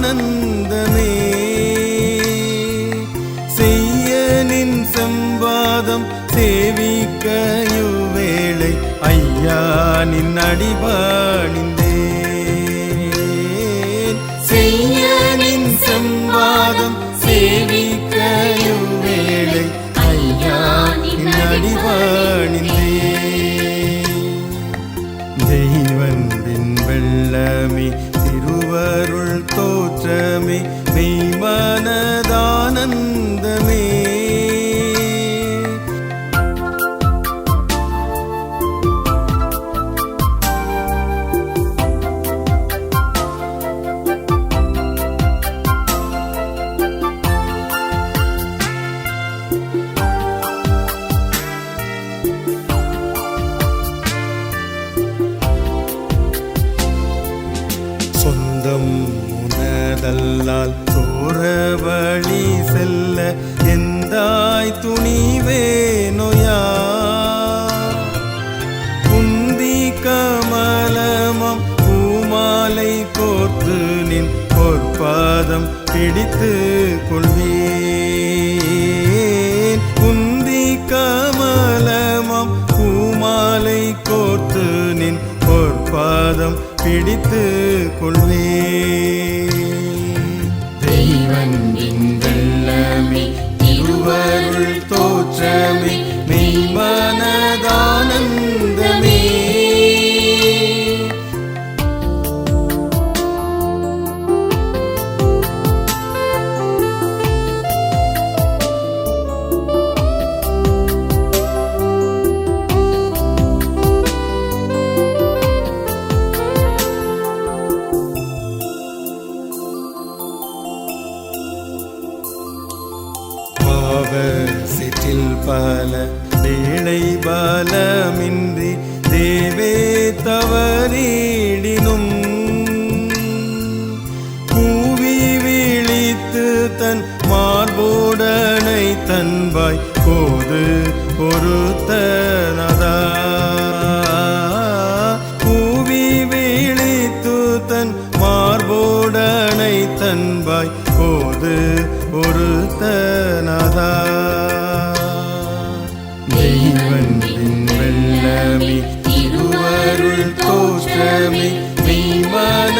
மனதானந்தமே செய்யனின் செம்பாதம் சேவிக்க இவ்வேளை ஐயா நின் அடிபணிந்தேன் செய்யனின் செம்பாதம் சேவிக்க இவ்வேளை ஐயா நின் அடிபணிந்தேன் தெய்வந்தின் வெள்ளமே திருவருள் தோற்றமே மெய்மனதானந்தமே சொந்தம் உனதல்லால் சோர வழி செல்ல எந்தாய் துணிவேனோயா குந்தி கமலமம் பூமாலை கோர்த்து நின் பொற்பாதம் பிடித்து கொள்வேன் குந்தி கமலமம் பூமாலை கோர்த்து நின் பொற்பாதம் பிடித்து கொள்வேன் தெய்வந்தின் வெள்ளமே திருவருள் தோற்றமே மெய்மனதானந்தமே சிற்றில் பல வேளை பலமின்றி தேவே தவறிடினும் கூவி விழித்து தன் மார்போடனை தன்பாய் போது பொறுத்தனதா கூவி விழித்து தன் மார்போடனை தன்பாய் போது பொறுத்தனதா தெய்வந்தின் வெள்ளமே திருவருள் தோற்றமே மெய்மனதானந்தமே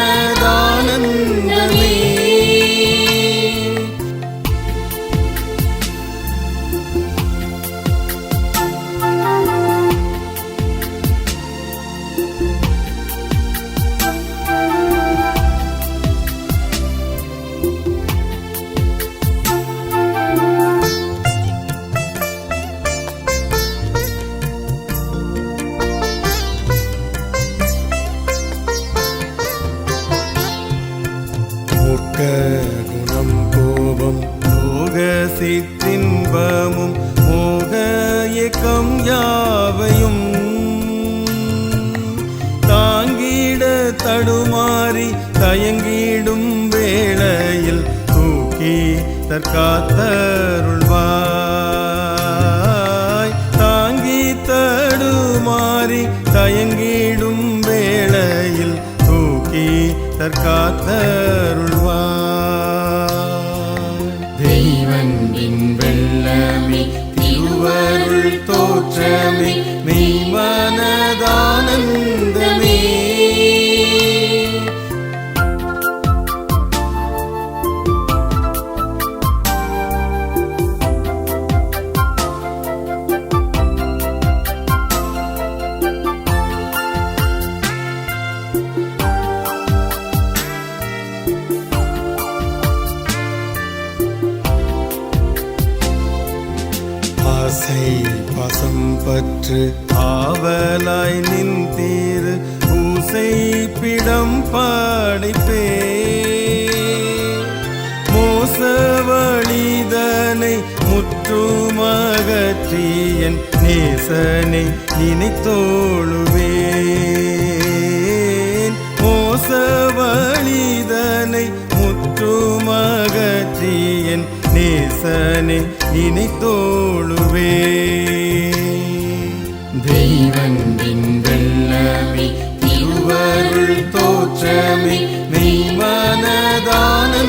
குணம் கோபம் லோக சிற்றின்பமும் மோக ஏக்கம் யாவையும் தாங்கிட தடுமாறி தயங்கிடும் வேளையில் தூக்கி தற்காத்தருள்வாய் தாங்கி தடுமாறி தயங்கிடும் வேளையில் தூக்கி தற்காத்தருள்வாய் தெய்வந்தின் வெள்ளமே திருவருள் தோற்றமே மெய்மனதானந்தமே ஆசை பசம் பற்று ஆவலாய் நின்றீர் பூசை பிடம் படைப்பே மோசவழிதனை முற்றுமகற்றி என் நேசனை நினைத்தோழுவேன் மோசவழிதனை முற்றுமகற்றி என் நேசனை நினைத்தோழுவே தெய்வந்தின் வெள்ளமே திருவருள் தோற்றமே மெய்மனதானந்தமே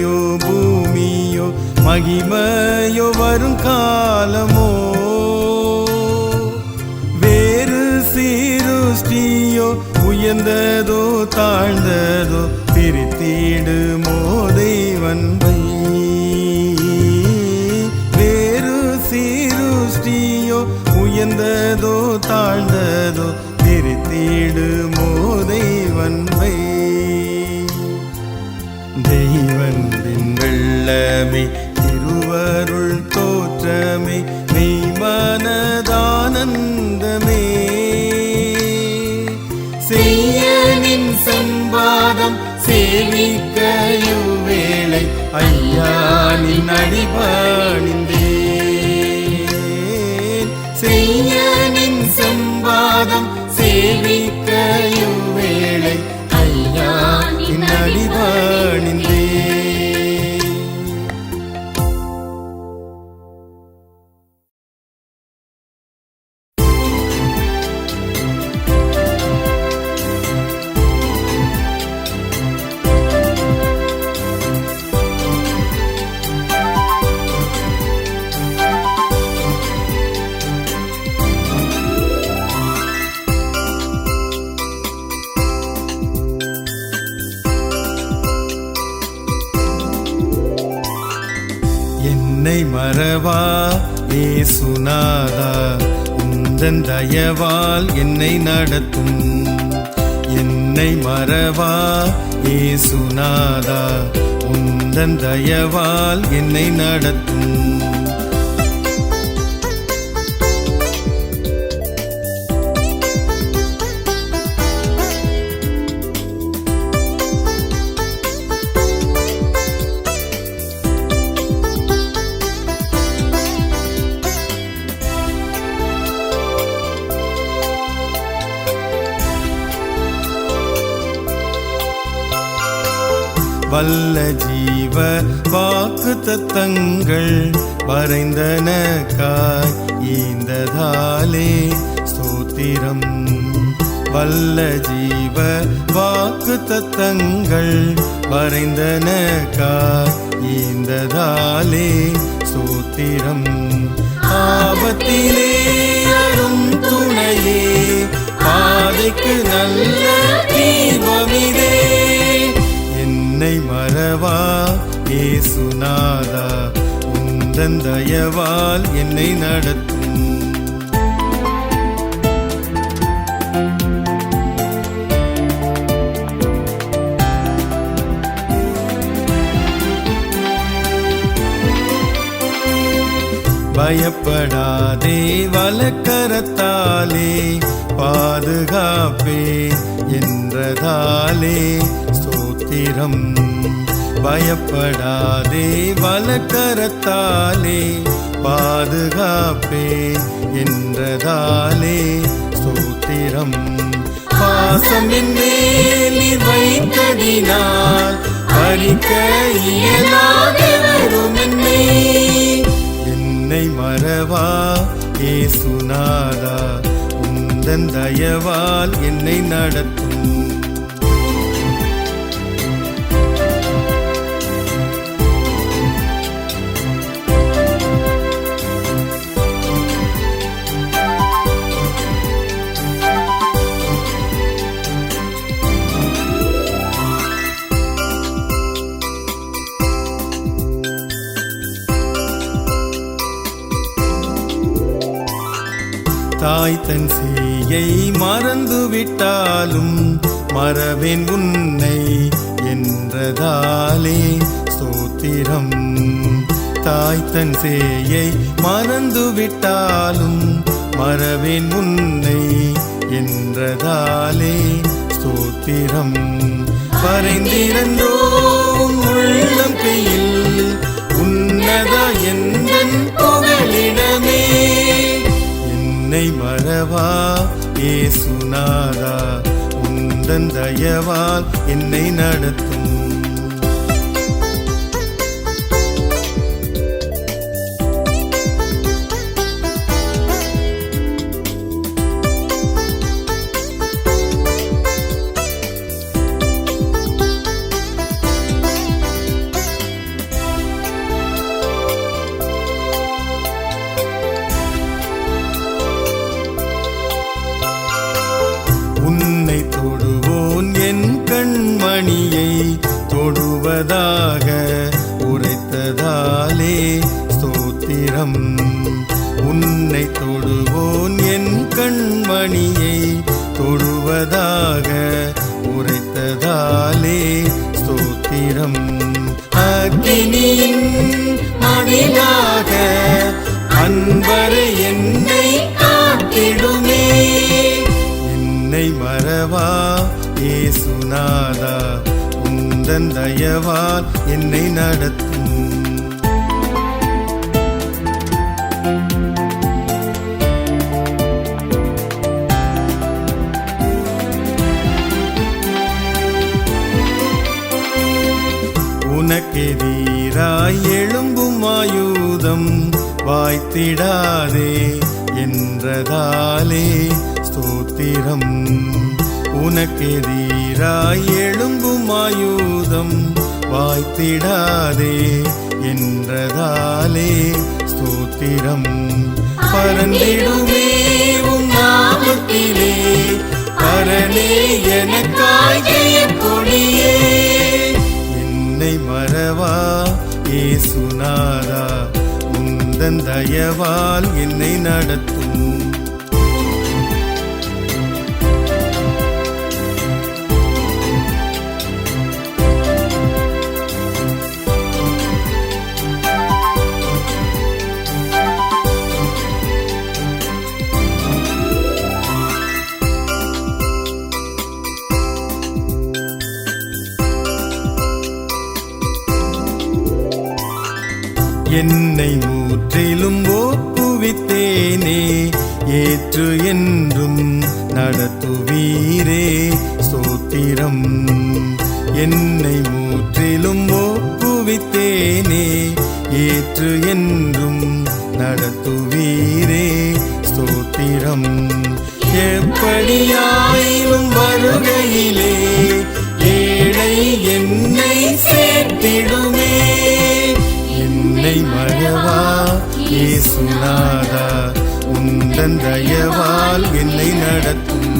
வானத்தையோ பூமியோ மகிமையோ வரும் காலமோ வேறு சீருஷ்டியோ உயர்ந்ததோ தாழ்ந்ததோ பிரித்திடுமோ தெய்வன்பை வேறு சீருஷ்டியோ உயர்ந்ததோ தாழ்ந்ததோ பிரித்திடுமோ தெய்வன்பை தெய்வன்பின் வெள்ளமே திருவருள் தோற்றமே மெய்மனதானந்தமே செய்யனின் சம்பாதம் சேவிக்கையுவேளை ஐயானின் அடிபணிந்தேன் செய்யனின் சம்பாதம் சேவிக்கையுவேளை ஐயானின் அடிபணிந்தேன் என்னை மறவா ஏசுநாதா உந்தன் தயவால் என்னை நடத்தும் என்னை மறவா ஏசுநாதா உந்தன் தயவால் என்னை நடத்தும் வல்ல ஜீவ வாக்கு தத்தங்கள் வரைந்தனக்காய் ஈந்ததாலே ஸ்தோத்திரம் வல்ல ஜீவ வாக்கு தத்தங்கள் வரைந்தனக்காய் ஈந்ததாலே ஸ்தோத்திரம் ஆபத்திலே அரும் துணையே பாதைக்கு நல்ல தீபமிதே என்னை மறவா ஏசுநாதா உந்தன் தயவால் என்னை நடத்தும் பயப்படாதே வலக்கரத்தாலே பாதுகாப்பே என்றதாலே ஸ்தோத்திரம் பயப்படாதே வலக்கரத்தாலே பாதுகாப்பே என்றதாலே ஸ்தோத்திரம் பாசம் என்னேல் நீர் வைத்ததினால் பறிக்க இயலாது வரும் என்னை மறவா ஏசுநாதா உந்தன் தயவால் என்னை நடத்தும் தாய் தன் சேயை மறந்து விட்டாலும் மறவேன் உன்னை என்றதாலே ஸ்தோத்திரம் தாய் தன் சேயை மறந்து விட்டாலும் மறவேன் உன்னை என்றதாலே ஸ்தோத்திரம் பறைந்திருந்தோம் உள்ளம் கையில் உன்னதா எந்தன் புகலிடமே என்னை மறவா ஏசுநாதா உந்தன் தயவால் என்னை நடத்தும் ஸ்தோத்திரம். உன்னை தொடுவோன் என் கண்மணியை தொடுவதாக உரைத்ததாலே ஸ்தோத்திரம். அக்கினியின் மதிலாக அன்பரை என்னை காத்திடுமே. என்னை மறவா இயேசுநாதா, உந்தன் தயவால் என்னை நடத்தும். உனக்கெதிராய் எழும்பும் ஆயுதம் வாய்த்திடாதே என்றதாலே ஸ்தோத்திரம். உனக்கெதிராய் எழும்பும் ஆயுதம் வாய்த்திடாதே என்றதாலே ஸ்தோத்திரம். பறந்திடுமே உம் நாமத்திலே, பரனே எனக்காய் ஜெயக் கொடியே. என்னை மறவா இயேசுநாதா, உந்தன் தயவால் என்னை நடத்தும். என்னை முற்றிலும் ஒப்புவித்தேனே, ஏற்று என்றும் நடத்துவீரே ஸ்தோத்திரம். என்னை முற்றிலும் ஒப்புவித்தேனே, ஏற்று என்றும் நடத்துவீரே ஸ்தோத்திரம். எப்படியாயினும் வருகையிலே ஏழை என்னை சேர்த்திடுமே. என்னை மறவா இயேசுநாதா, உந்தன் தயவால் என்னை நடத்தும்.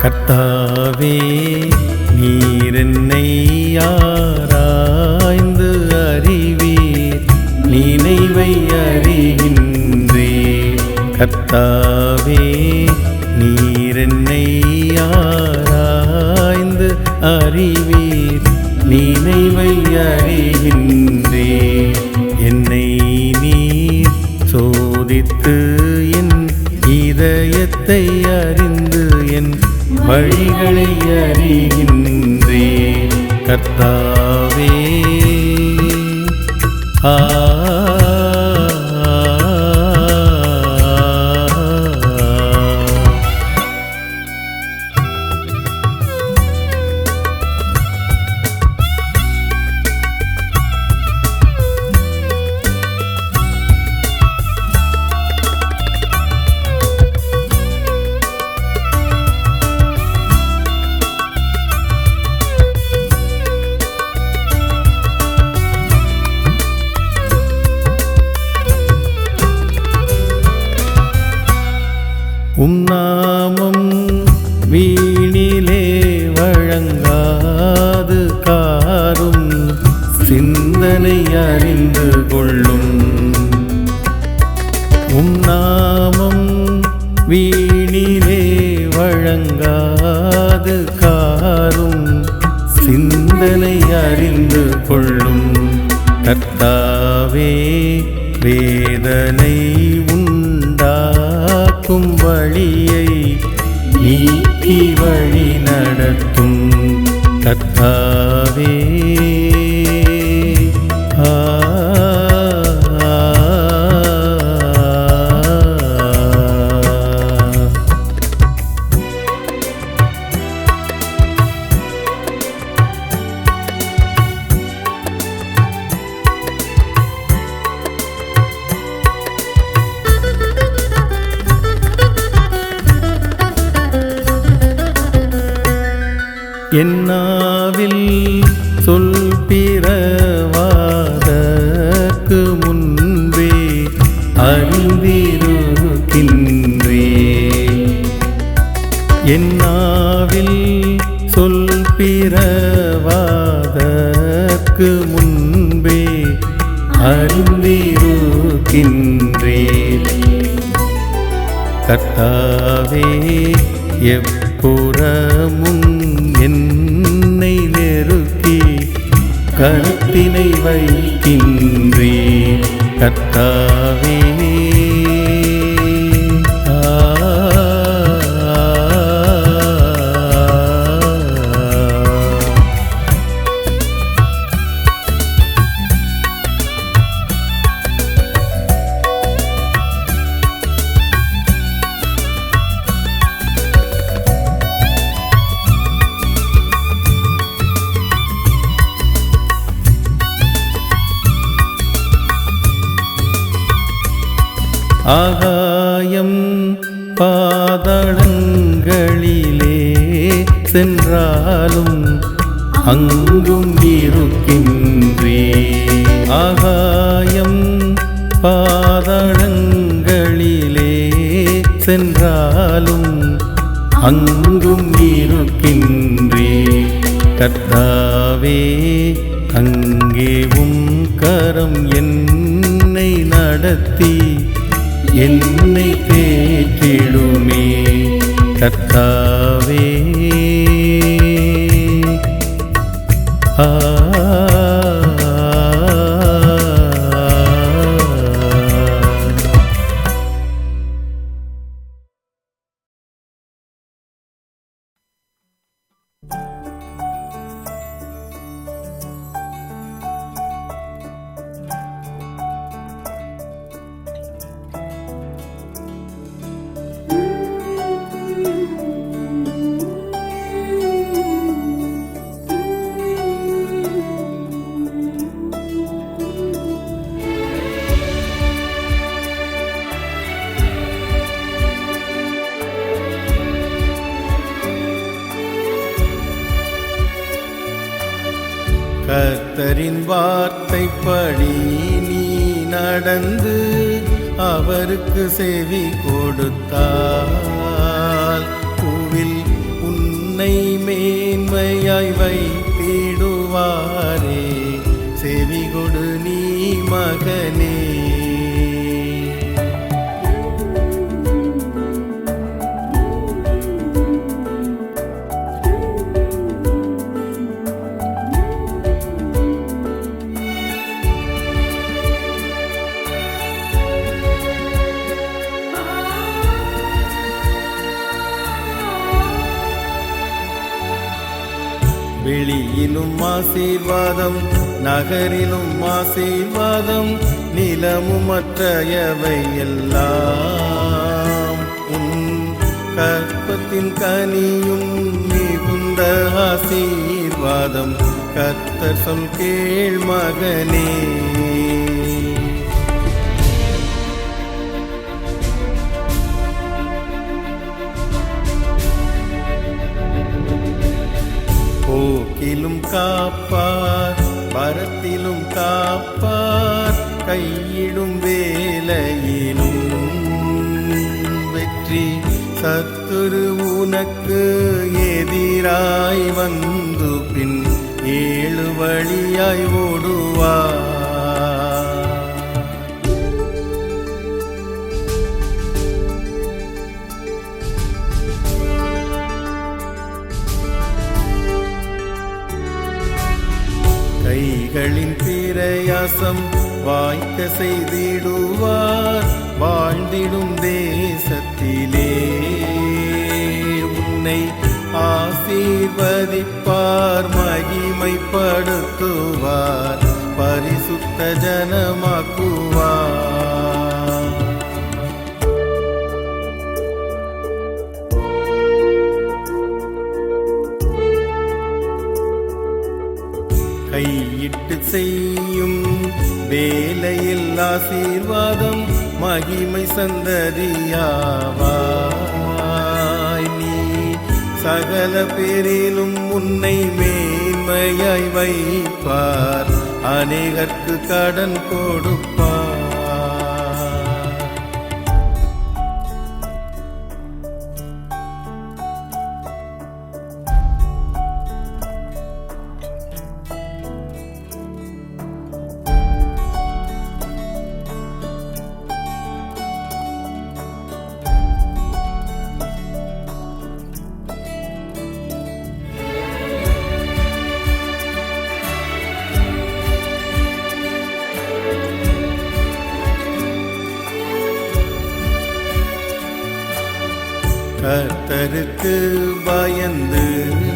கர்த்தாவே, நீர் என்னை ஆராய்ந்து அறிவீர், நினைவை அறிகின்றீர். கர்த்தாவே, நீர் என்னை ஆராய்ந்து அறிவீர், நினைவை அறிகின்றீர். என்னை நீர் சோதித்து என் இதயத்தை அறிந்து என் வழிகளை அறிகின்றேன். கர்த்தாவே, உம் நாமம் வீணிலே வழங்காது காரும், சிந்தனை அறிந்து கொள்ளும். உம் நாமம் வீணிலே வழங்காது காரும், சிந்தனை அறிந்து கொள்ளும். கர்த்தாவே, வேதனை உண்டாக்கும் வழியை நீக்கி வழி நடத்தும். கர்த்தாவே, இருக்கின்றேன். கர்த்தாவே எப்புறமும் என்னை நெருக்கி கருத்தினை வைக்கின்றேன். கர்த்தாவே ஆகாயம் பாதாளங்களிலே சென்றாலும் அங்கும் இருக்கின்றேன். ஆகாயம் பாதாளங்களிலே சென்றாலும் அங்கும் இருக்கின்றேன். கர்த்தாவே அங்கேவும் கரம் என்னை நடத்தி என்னை தேற்றிடுமே. கர்த்தாவே கர்த்தரின் வார்த்தைப்படி நீ நடந்து அவருக்கு செவி கொடுத்தால் பூவில் உன்னை மேன்மையாய் வைத்திடுவாரே. செவி கொடு நீ மகனே. வெளியிலும் ஆசீர்வாதம், நகரிலும் ஆசீர்வாதம், நிலமும் மற்றையவை எல்லாம் உன் கற்பத்தின் கனியும் மிகுந்த ஆசீர்வாதம். கர்த்தர் சொல் கேள் மகனே. போக்கிலும் காப்பார், பரத்திலும் காப்பார், கையிடும் வேலையிலும் வெற்றி. சத்துரு உனக்கு எதிராய் வந்து பின் 7 வழியாய் ஓடுவார். கைகளின் பிரயாசம் வாய்க்க செய்திடுவார். வாழ்ந்திடும் தேசத்திலே உன்னை ஆசீர்வதிப்பார், மகிமைப்படுத்துவார், பரிசுத்த ஜனமாக்குவார். கையிட்டு செய்யும் வேலையில் ஆசீர்வாதம், மகிமை சந்ததியாவாய். நீ சகல பேரிலும் உன்னை மேன்மையாய் வைப்பார், அநேகர்க்கு கடன் கொடுப்பார். கர்த்தருக்கு பயந்து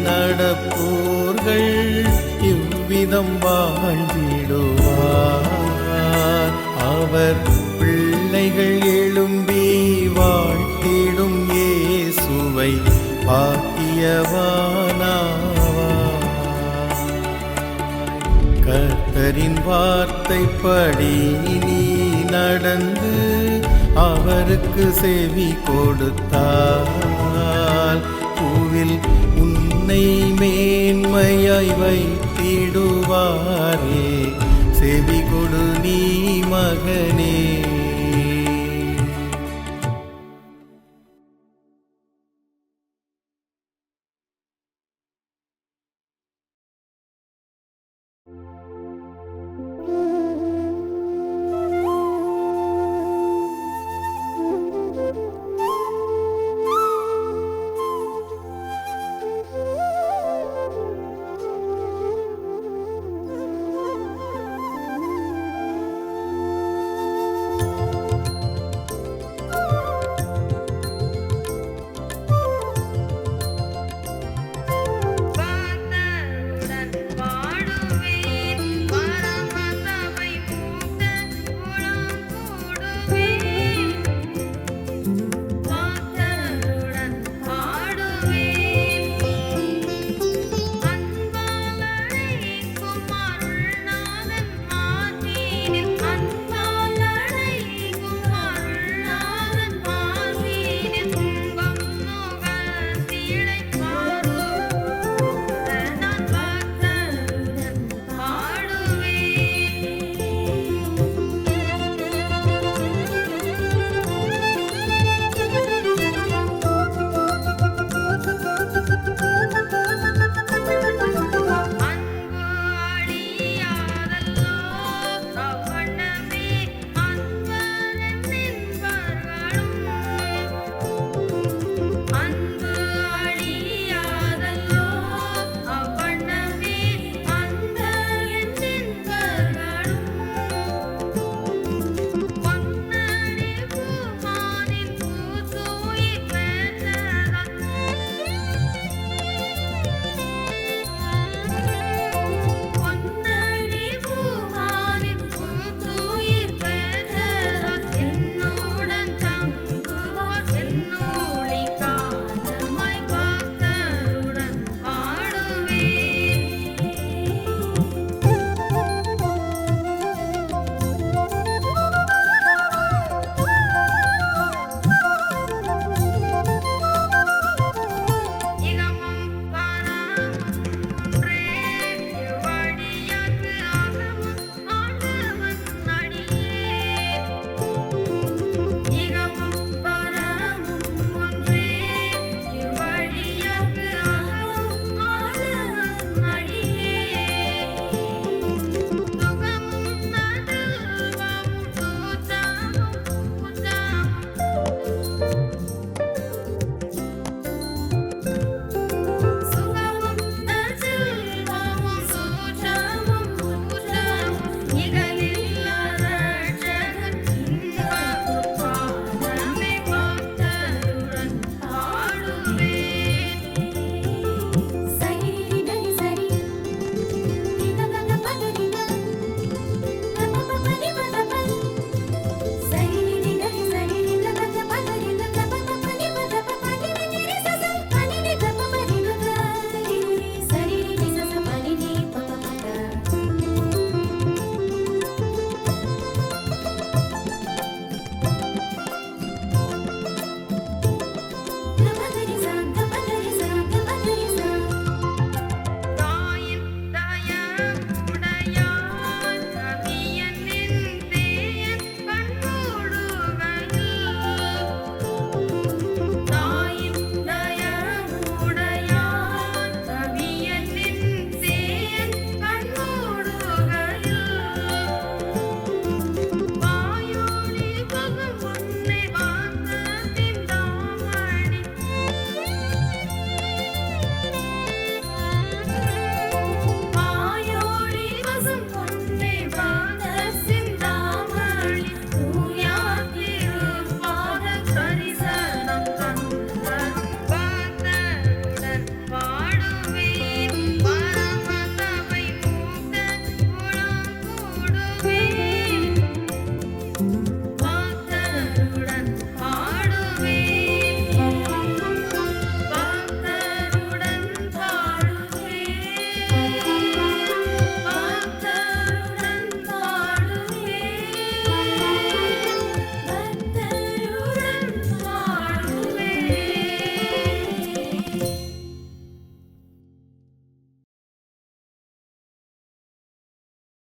நடப்போர்கள் இவ்விதம் வாழ்ந்திடுவார். அவர் பிள்ளைகள் எழும்பி வாழ்த்திடும் இயேசுவை பாக்கியவானாவார். கர்த்தரின் வார்த்தைப்படி நீ நடந்து அவருக்கு செவி கொடுத்தால் பூவில் உன்னை மேன்மையாய் வைத்திடுவாரே. செவி கொடு நீ மகனே.